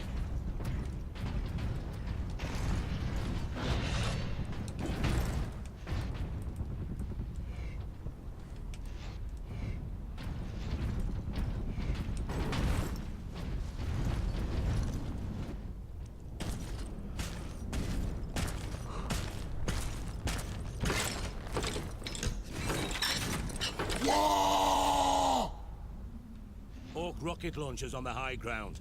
Hawk rocket launchers on the high ground.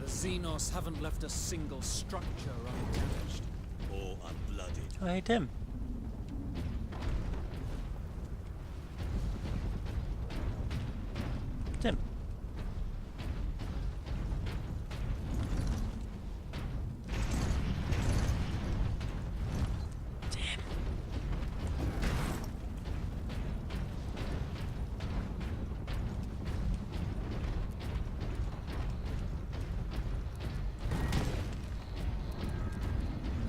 Xenos haven't left a single structure undamaged. Or unblooded. Oh, hey, Tim. Tim. Tim.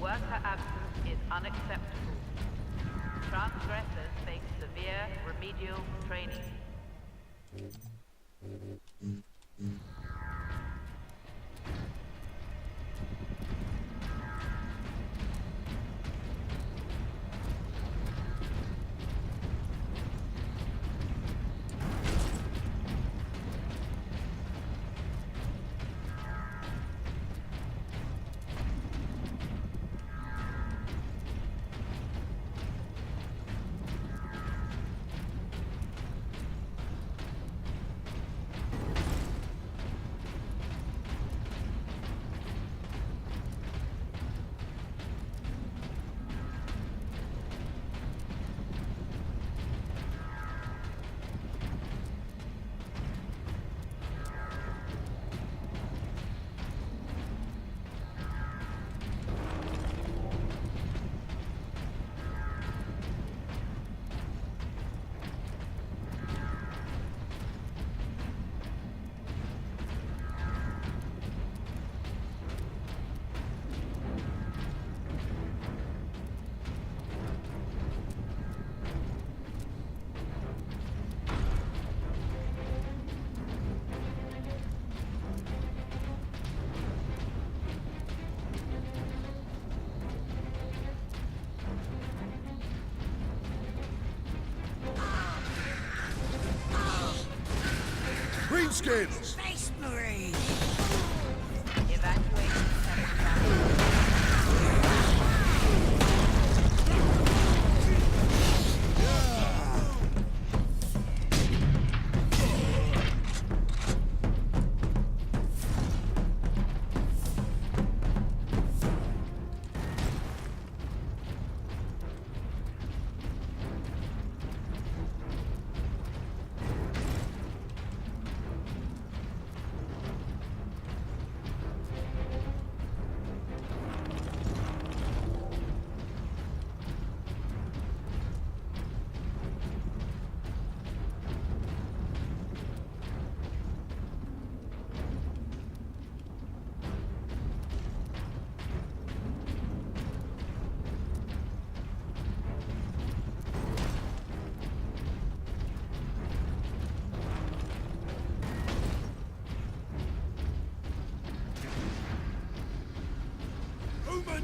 Worker absence is unacceptable. Transgressors face severe remedial training. Greenskins! Space Marine! Evacuation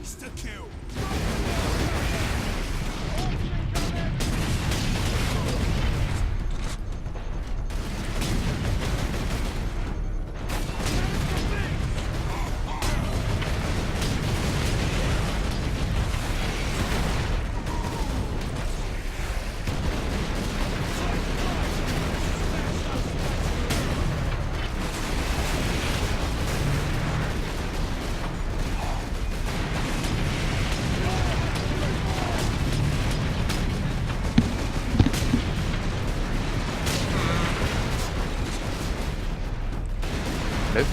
Insta kill. Nope.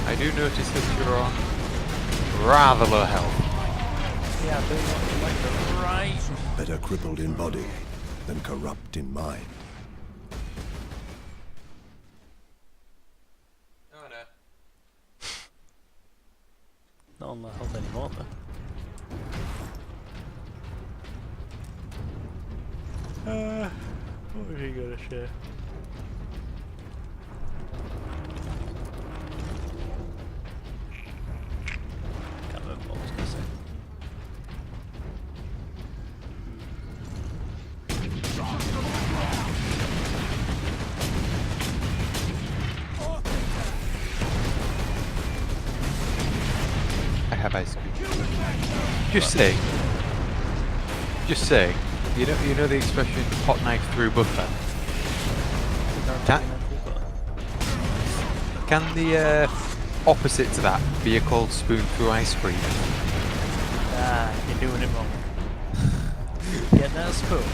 I do notice that you're on rather low health. Yeah, I do not like the right. Better crippled in body than corrupt in mind. Oh no. Not on the health anymore though. What was he gonna share? Can't remember what I was gonna say. I have ice cream. Just saying. Just saying. You know the expression "hot knife through butter." Can the opposite to that be a cold spoon through ice cream? Ah, you're doing it wrong. Get that spoon.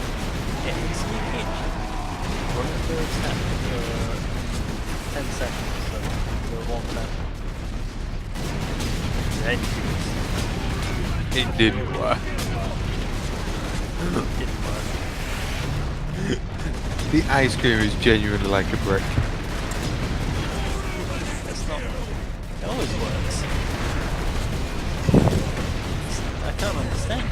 Get into your kitchen. Run it through a tap for 10 seconds. So for 1 tap. Then It didn't work. it didn't work. The ice cream is genuinely like a brick. That's not. It always works. I can't understand.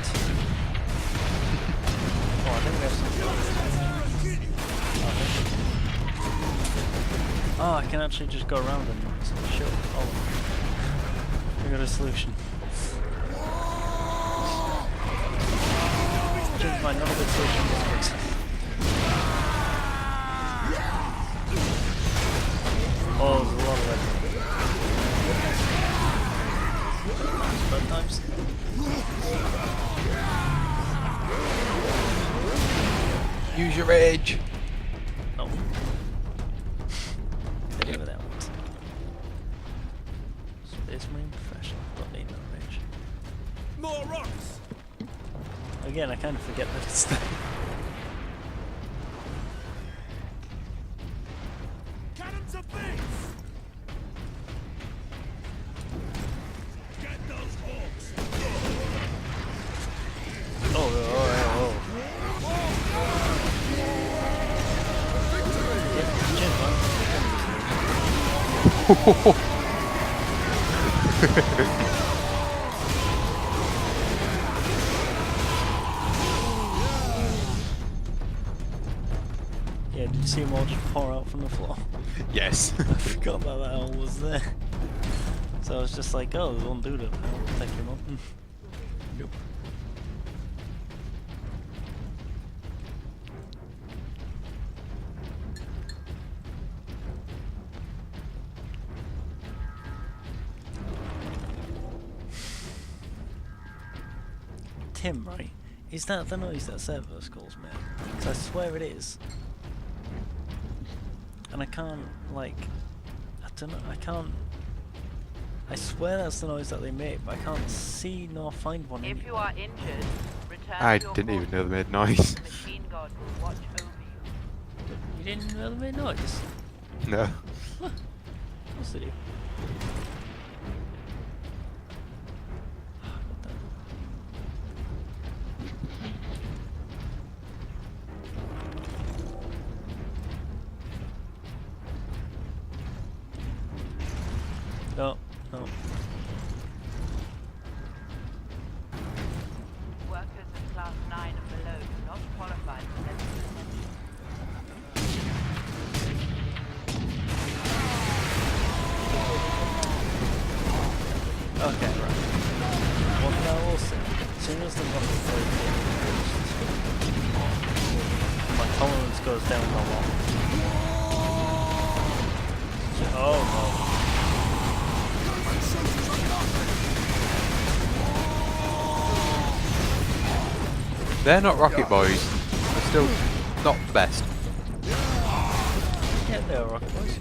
Oh, I think we have some. Oh, I can actually just go around and shoot. Oh, we got a solution. Change my not a good solution. This fix. Oh, there's a lot of it. Both times. Use your rage. No. They do without. Space Marine professional. Don't need no rage. More rocks. Again, I kind of forget that it's there. Cannon to base. Get those hawks. Oh. Yeah, did you see them all just pour out from the floor? Yes. I forgot that that all was there. So I was just like, oh, there's one dude up there, I'll take him up. Nope. Tim, right? Is that the noise that Cerberus calls me? Because I swear it is. And I can't, like, I don't know, I can't, I swear that's the noise that they make, but I can't see nor find one. If you are injured, return I to your didn't even know they made quarters. noise. The machine god will watch over you. You didn't know they made noise? No. Huh. Of course they do. No, no. Workers of class 9 and below do not qualify for medical attention. My tolerance goes down a lot. Oh no. They're not rocket boys. They're still not the best. Yeah, they're rocket boys.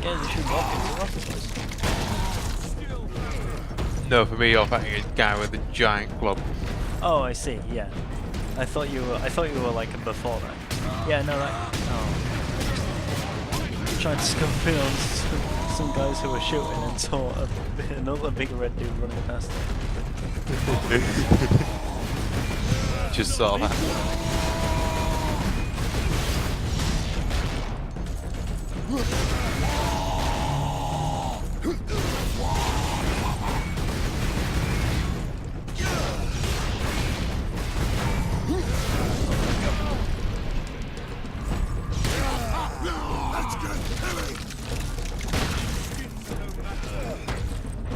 Yeah, they should rocket boys. No, for me, you're fighting a guy with a giant club. Oh, I see. Yeah, I thought you were like before that. Yeah, no, that. Oh, trying to scope in on some guys who were shooting and saw another big red dude running past them. Just saw that.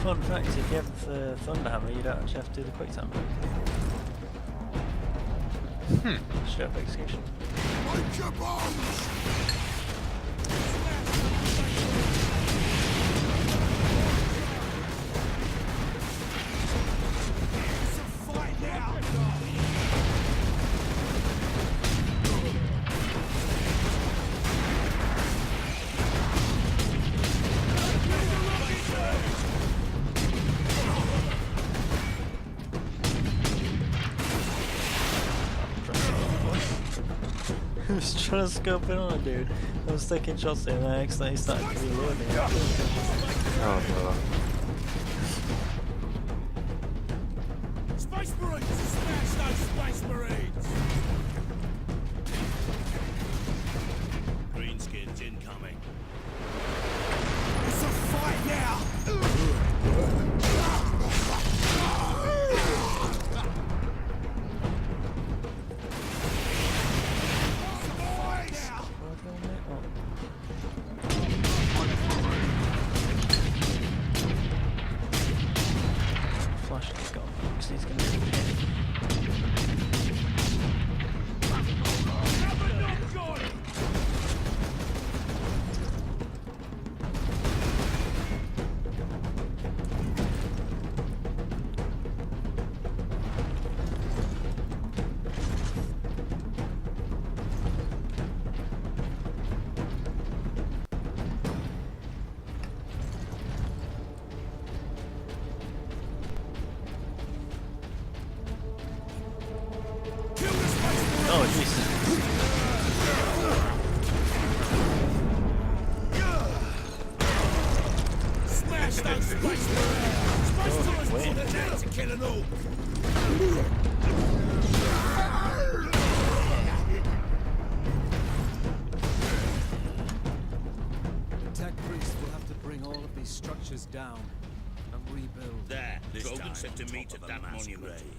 Fun fact, if you have the Thunderhammer, you don't actually have to do the quick time. Straight up execution. Make your bombs! I was trying to scope in on a dude. I was taking shots at him and I accidentally started reloading. Oh no. Space Marines! Smash those Space Marines! Greenskins incoming. It's a fight now! Flash has got because he's going to be oh, Jesus. Smash those Space Marines! Space Marines wait. on the down to kill and all! Tech priests will have to bring all of these structures down and rebuild. There, This Drogon time said to on meet top at of that a mass monument. grave.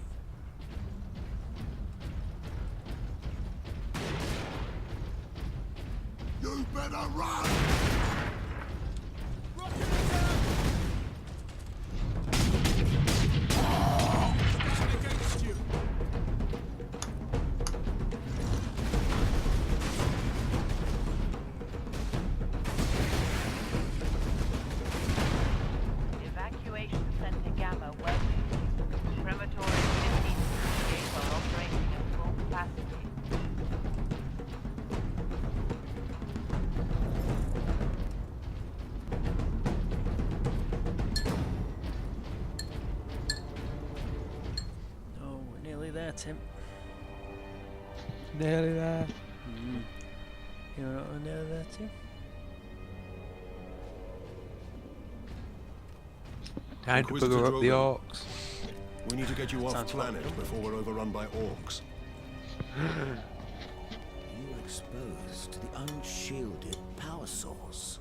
You better run! Evacuation Center Gamma working. Crematory 15 are operating at full capacity. Oh, we're nearly there, Tim. Nearly there. You know what we're nearly there, Tim? Time to Inquisitor bugger up the Drogon. orcs. We need to get you off Sounds planet fun. before we're overrun by orcs. You were exposed to the unshielded power source.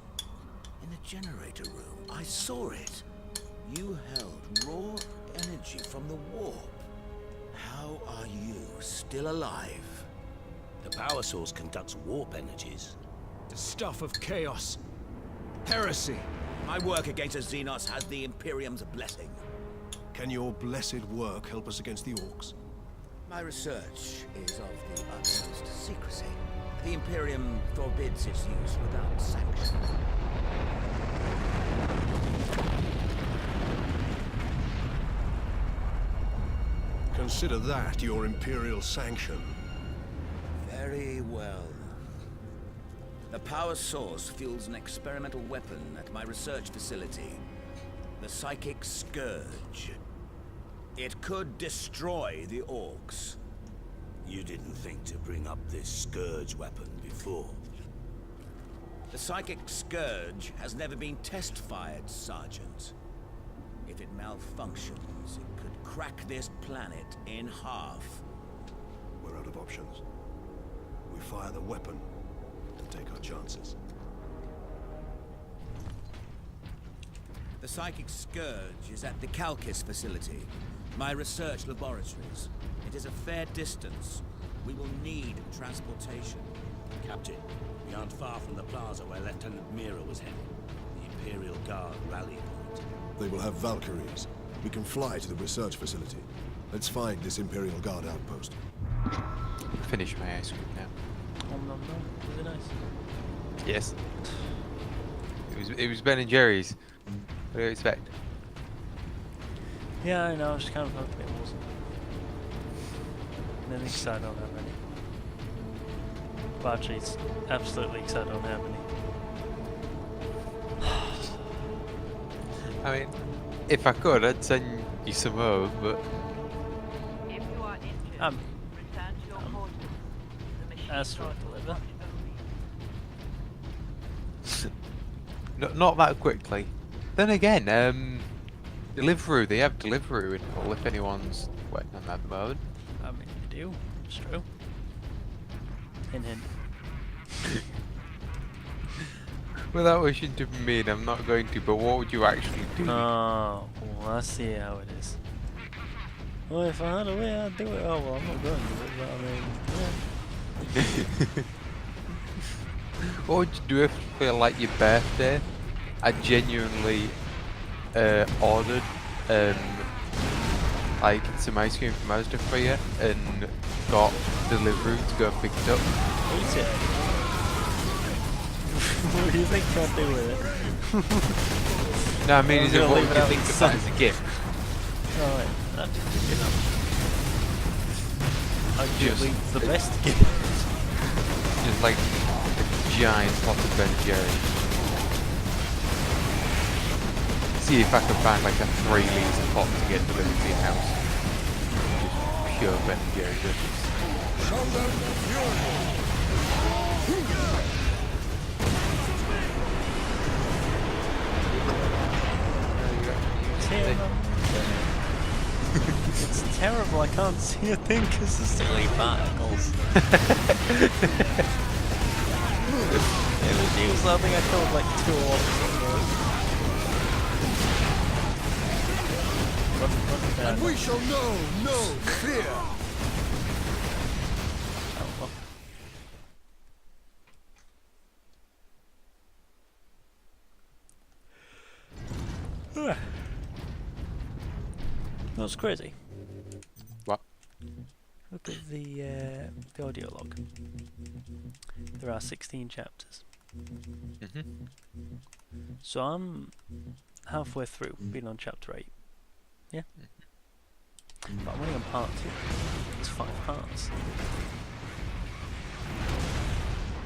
In the generator room, I saw it. You held raw energy from the warp. How are you still alive? The power source conducts warp energies. The stuff of chaos. Heresy. My work against the Xenos has the Imperium's blessing. Can your blessed work help us against the orcs? My research is of the utmost secrecy. The Imperium forbids its use without sanction. Consider that your Imperial sanction. Very well. The power source fuels an experimental weapon at my research facility. The Psychic Scourge. It could destroy the orcs. You didn't think to bring up this Scourge weapon before? The Psychic Scourge has never been test-fired, Sergeant. If it malfunctions, it could crack this planet in half. We're out of options. We fire the weapon and take our chances. The Psychic Scourge is at the Calcis facility, my research laboratories. It is a fair distance. We will need transportation. Captain, we aren't far from the plaza where Lieutenant Mira was heading. The Imperial Guard rally point. They will have Valkyries. We can fly to the research facility. Let's find this Imperial Guard outpost. Finish my ice cream now. Nom nom nom. Was it nice? Yes. It was Ben and Jerry's. What do you expect? Yeah, I know. I was kind of hoping it wasn't. And then excited I don't have any. Well, actually, it's absolutely excited I don't have any. I mean, if I could, I'd send you some more, but If you are injured, return to your quarters. The machine That's right, will deliver. watch over you. not that quickly. Then again, Deliveroo, they have Deliveroo in Hull if anyone's waiting on that at the moment. I mean, you do. It's true. Hint, hint. Without wishing to be mean, I'm not going to, but what would you actually do? Oh, well, I see how it is. Well, if I had a way, I'd do it. Oh, well, I'm not going to do it, but I mean, yeah. What would you do if it felt like your birthday? I genuinely ordered like some ice cream from Asda for you and got Deliveroo to go pick it up. Eat it. What do you think I'd do with it? No, I mean, I'm is it gonna what leave would it you out think in the of that sun. as a gift? Alright, that'd be good enough. Just Arguably the best gift. Just like a giant pot of Ben & Jerry's. See if I can find like a 3 litre pot to get delivered to your house. Just pure Ben & Jerry goodness. Show them the fury! It's terrible, I can't see a thing because there's so many particles. It was used, I think I killed like 2 orcs. Run down. And we shall know no fear! Oh, well. That's crazy. What? Look at the audio log. There are 16 chapters. So I'm halfway through, been on chapter 8. Yeah? But I'm only on part 2. It's 5 parts.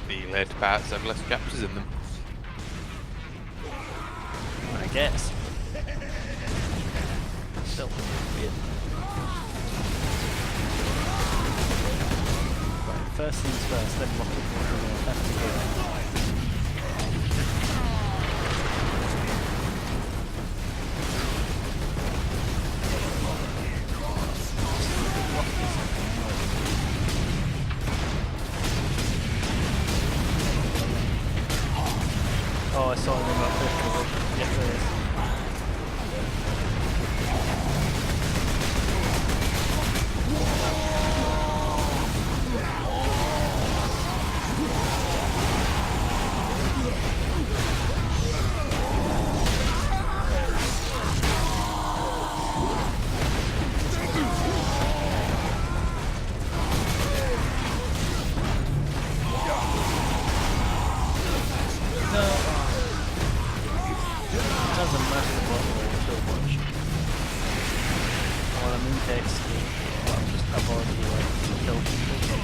The later parts have less chapters in them. I guess. Still weird. Right, first things first, then rocket water. That's the hero. Oh, I saw him in that picture. Yes, there is. takes to just have already like killed people.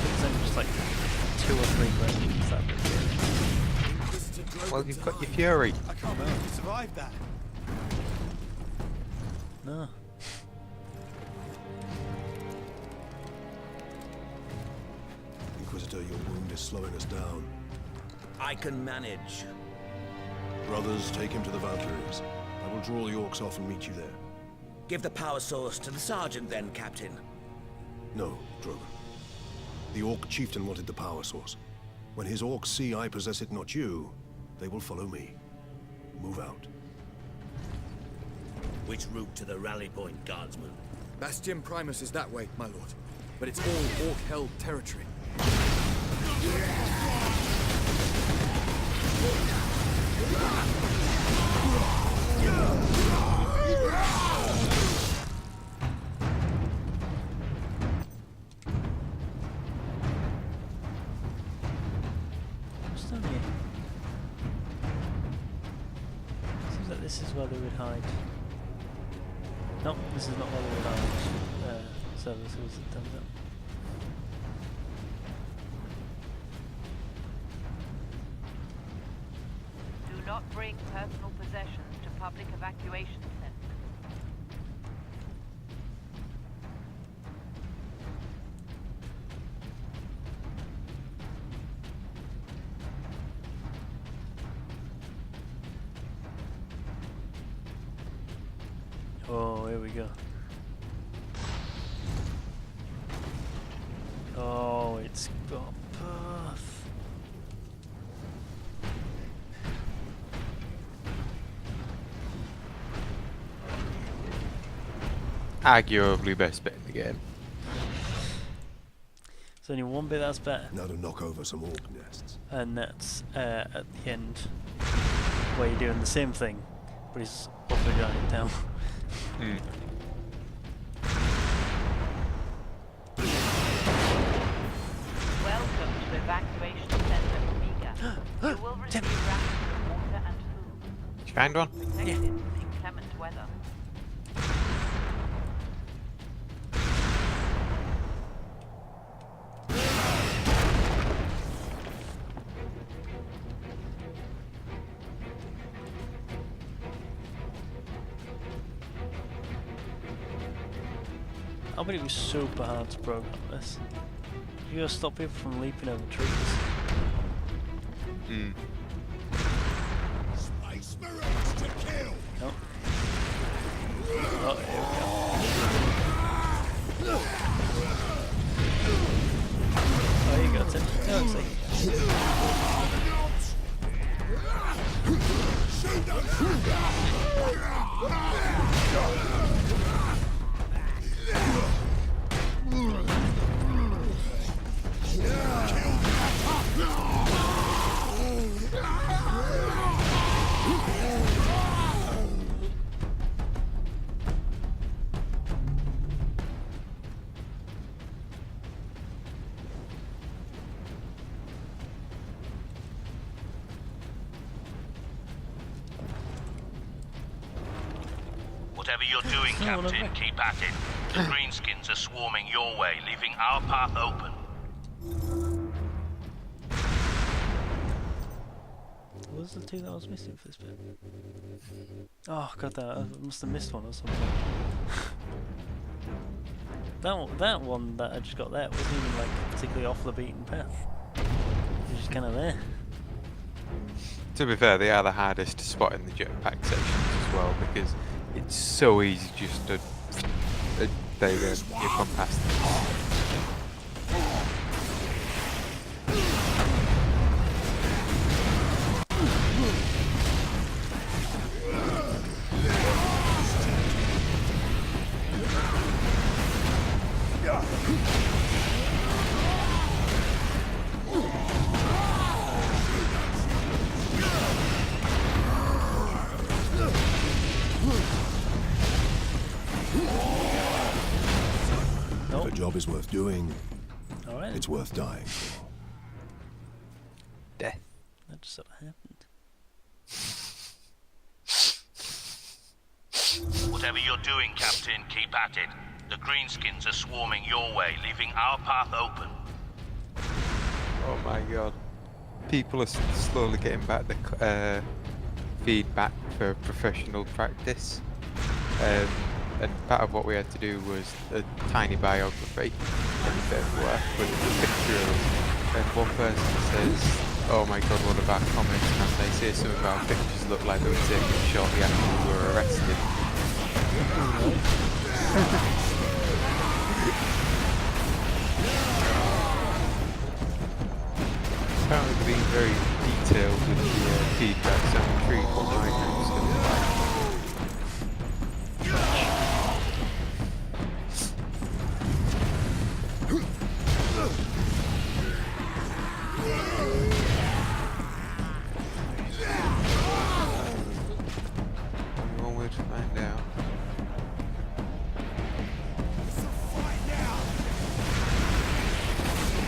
It's only just like 2 or 3 questions that big. Well, you've got your Fury. I can't believe you survived that. No. Inquisitor, your wound is slowing us down. I can manage. Brothers, take him to the Valkyries. I will draw the orcs off and meet you there. Give the power source to the sergeant then, Captain. No, Drogon. The orc chieftain wanted the power source. When his orcs see I possess it, not you, they will follow me. Move out. Which route to the rally point, Guardsman? Bastion Primus is that way, my lord. But it's all orc-held territory. What's down here? Seems like this is where they would hide. No, this is not where they would hide. Services, it turns out. Do not bring personal possessions to public evacuation centers. Oh, here we go. Oh, it's got path. Arguably best bit in the game. There's only one bit that's better, Now to knock over some orc nests. and that's at the end, where you're doing the same thing, but he's up a giant town. Welcome to Evacuation Center Omega. You will receive rations of water and food. Did you find one? Protected from inclement weather. I bet it was super hard to program this. You gotta stop people from leaping over trees. Space Marines to kill! No. Oh, here we go. Oh, you got it. No, it's like... Whatever you're doing, Captain, keep at it. The Greenskins are swarming your way, leaving our path open. What was the 2 that I was missing for this bit? Oh god, that I must have missed one or something. that one that I just got there wasn't even like particularly off the beaten path. It was just kind of there. To be fair, they are the hardest to spot in the jetpack sections as well, because it's so easy just to... there you go, you come past them. If a job is worth doing, Alright. it's worth dying for. Death That just sort of happened. Whatever you're doing, Captain, keep at it. The Greenskins are swarming your way, leaving our path open. Oh my god. People are slowly getting back the feedback for professional practice. And part of what we had to do was a tiny biography and a bit of work with pictures. And one person says, "Oh my god, one of our comments," and they say some of our pictures look like they were taken shortly after we were arrested. Apparently being very detailed with the feedback, so I'm intrigued what my group's going to be like. One way to find out.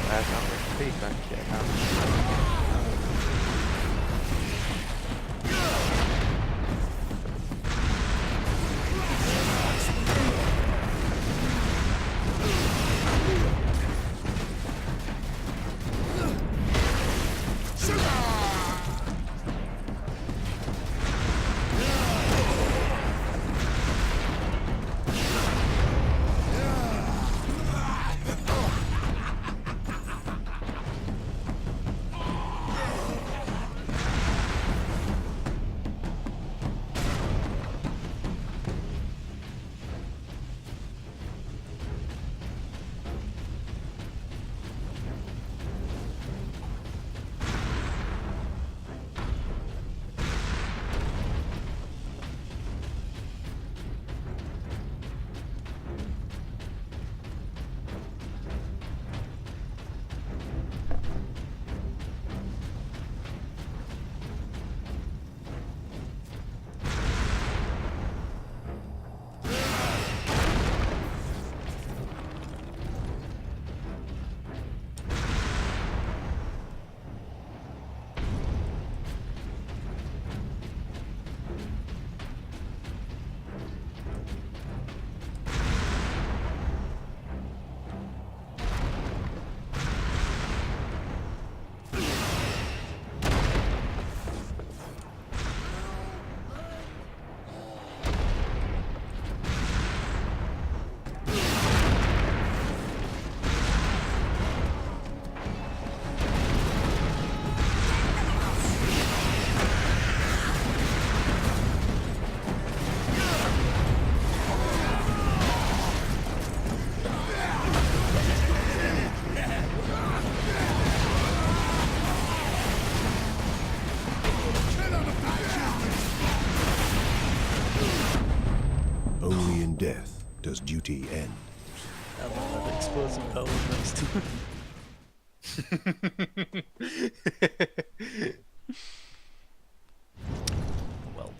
That's not much feedback yet, Only in death does duty end. I love that explosive power next to him. Well.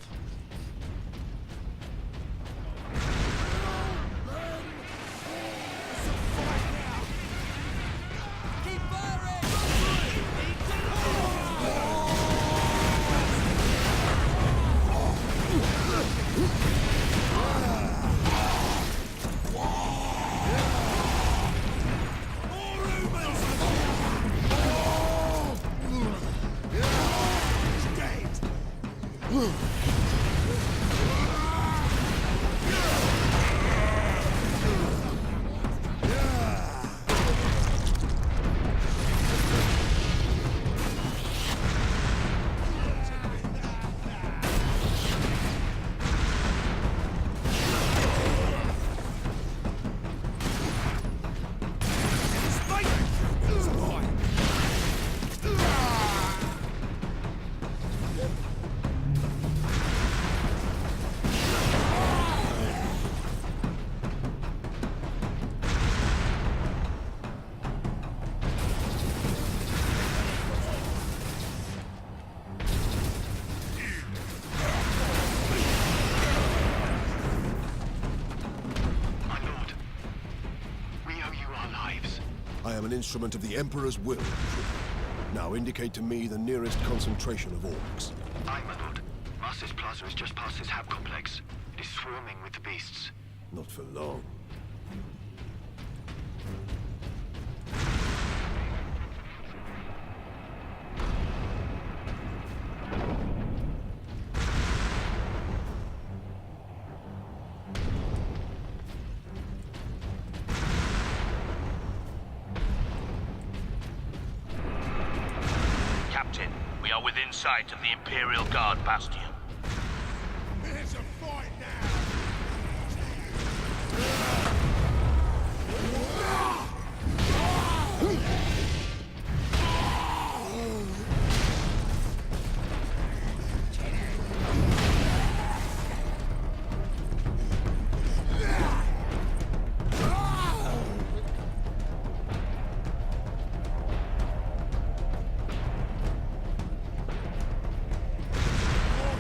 I am an instrument of the Emperor's will. Now indicate to me the nearest concentration of orcs. Aye, my lord. Master's Plaza is just past this hab complex. It is swarming with the beasts. Not for long. Captain, we are within sight of the Imperial Guard bastion. There's a fight now!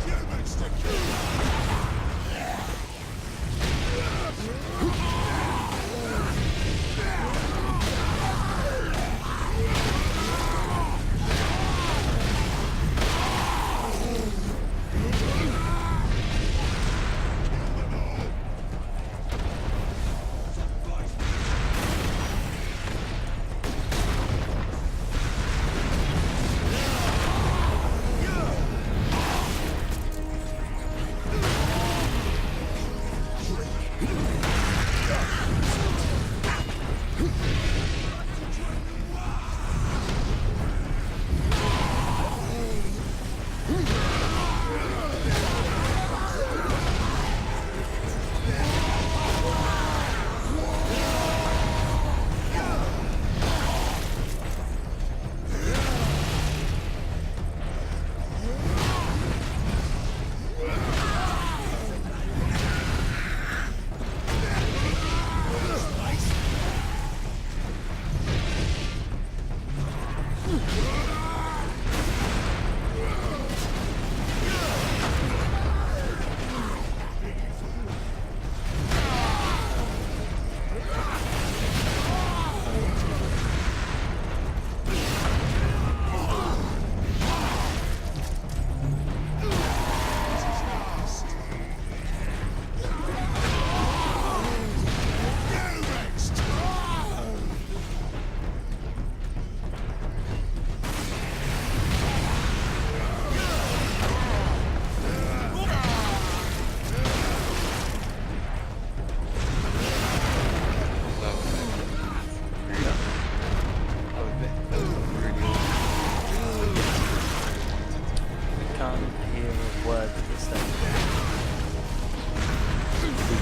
Humans to kill!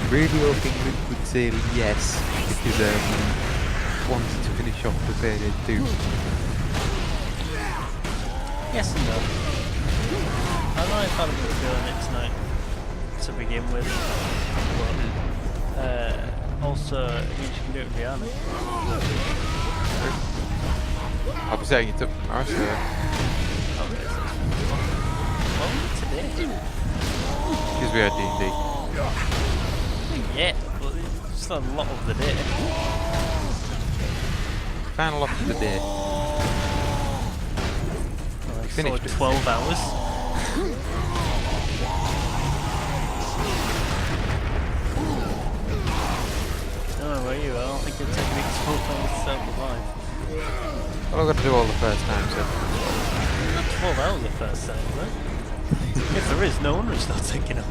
Really hoping we could say yes, because wanted to finish off the Bayonetta 2. Yes and no. I know I thought about doing it tonight to begin with, but also it means you can do it via me. I'll be setting it up tomorrow, so... Well, today? Because we had D&D. Yeah, but it's not a lot of the day. Final lot of the day. Well, Finished it. 12 hours. I don't know about you, I don't think it'll take me 12 hours to save alive. Well, I've got to do all the first time, so... 12 hours the first time, right? If there is, no wonder it's not taking off.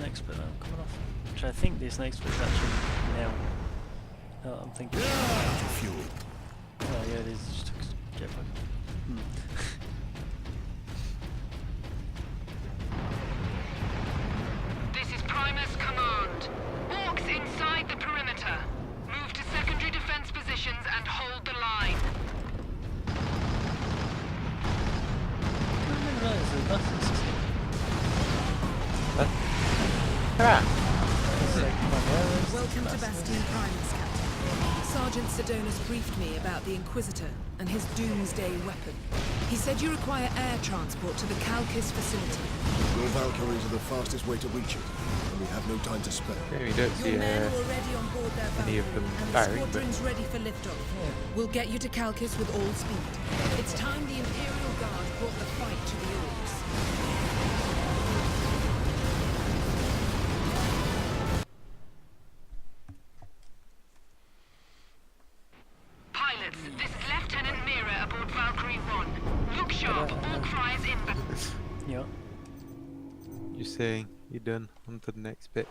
next bit that I'm coming off. Which I think this next bit is actually now. No, I'm thinking. Fuel. Oh yeah, it is. It just took a jetpack. This is Primus Command. Orcs inside the perimeter. Move to secondary defense positions and hold the line. Welcome to Bastion Primus, Captain. Sergeant Sidonus briefed me about the Inquisitor and his doomsday weapon. He said you require air transport to the Calcis facility. Your Valkyries are the fastest way to reach it, and we have no time to spare. Yeah, we don't see Your men are already on board their any Valkyrie, of them and the firing, but squadron's ready for liftoff. We'll get you to Calcis with all speed. It's time the Imperial Guard brought the fight to the Orcs. Pilots, this is Lieutenant Mira aboard Valkyrie 1. Look sharp, all cries inbound. Yeah. you're saying you're done on to the next bit.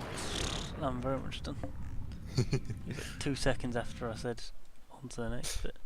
I'm very much done. 2 seconds after I said on to the next bit.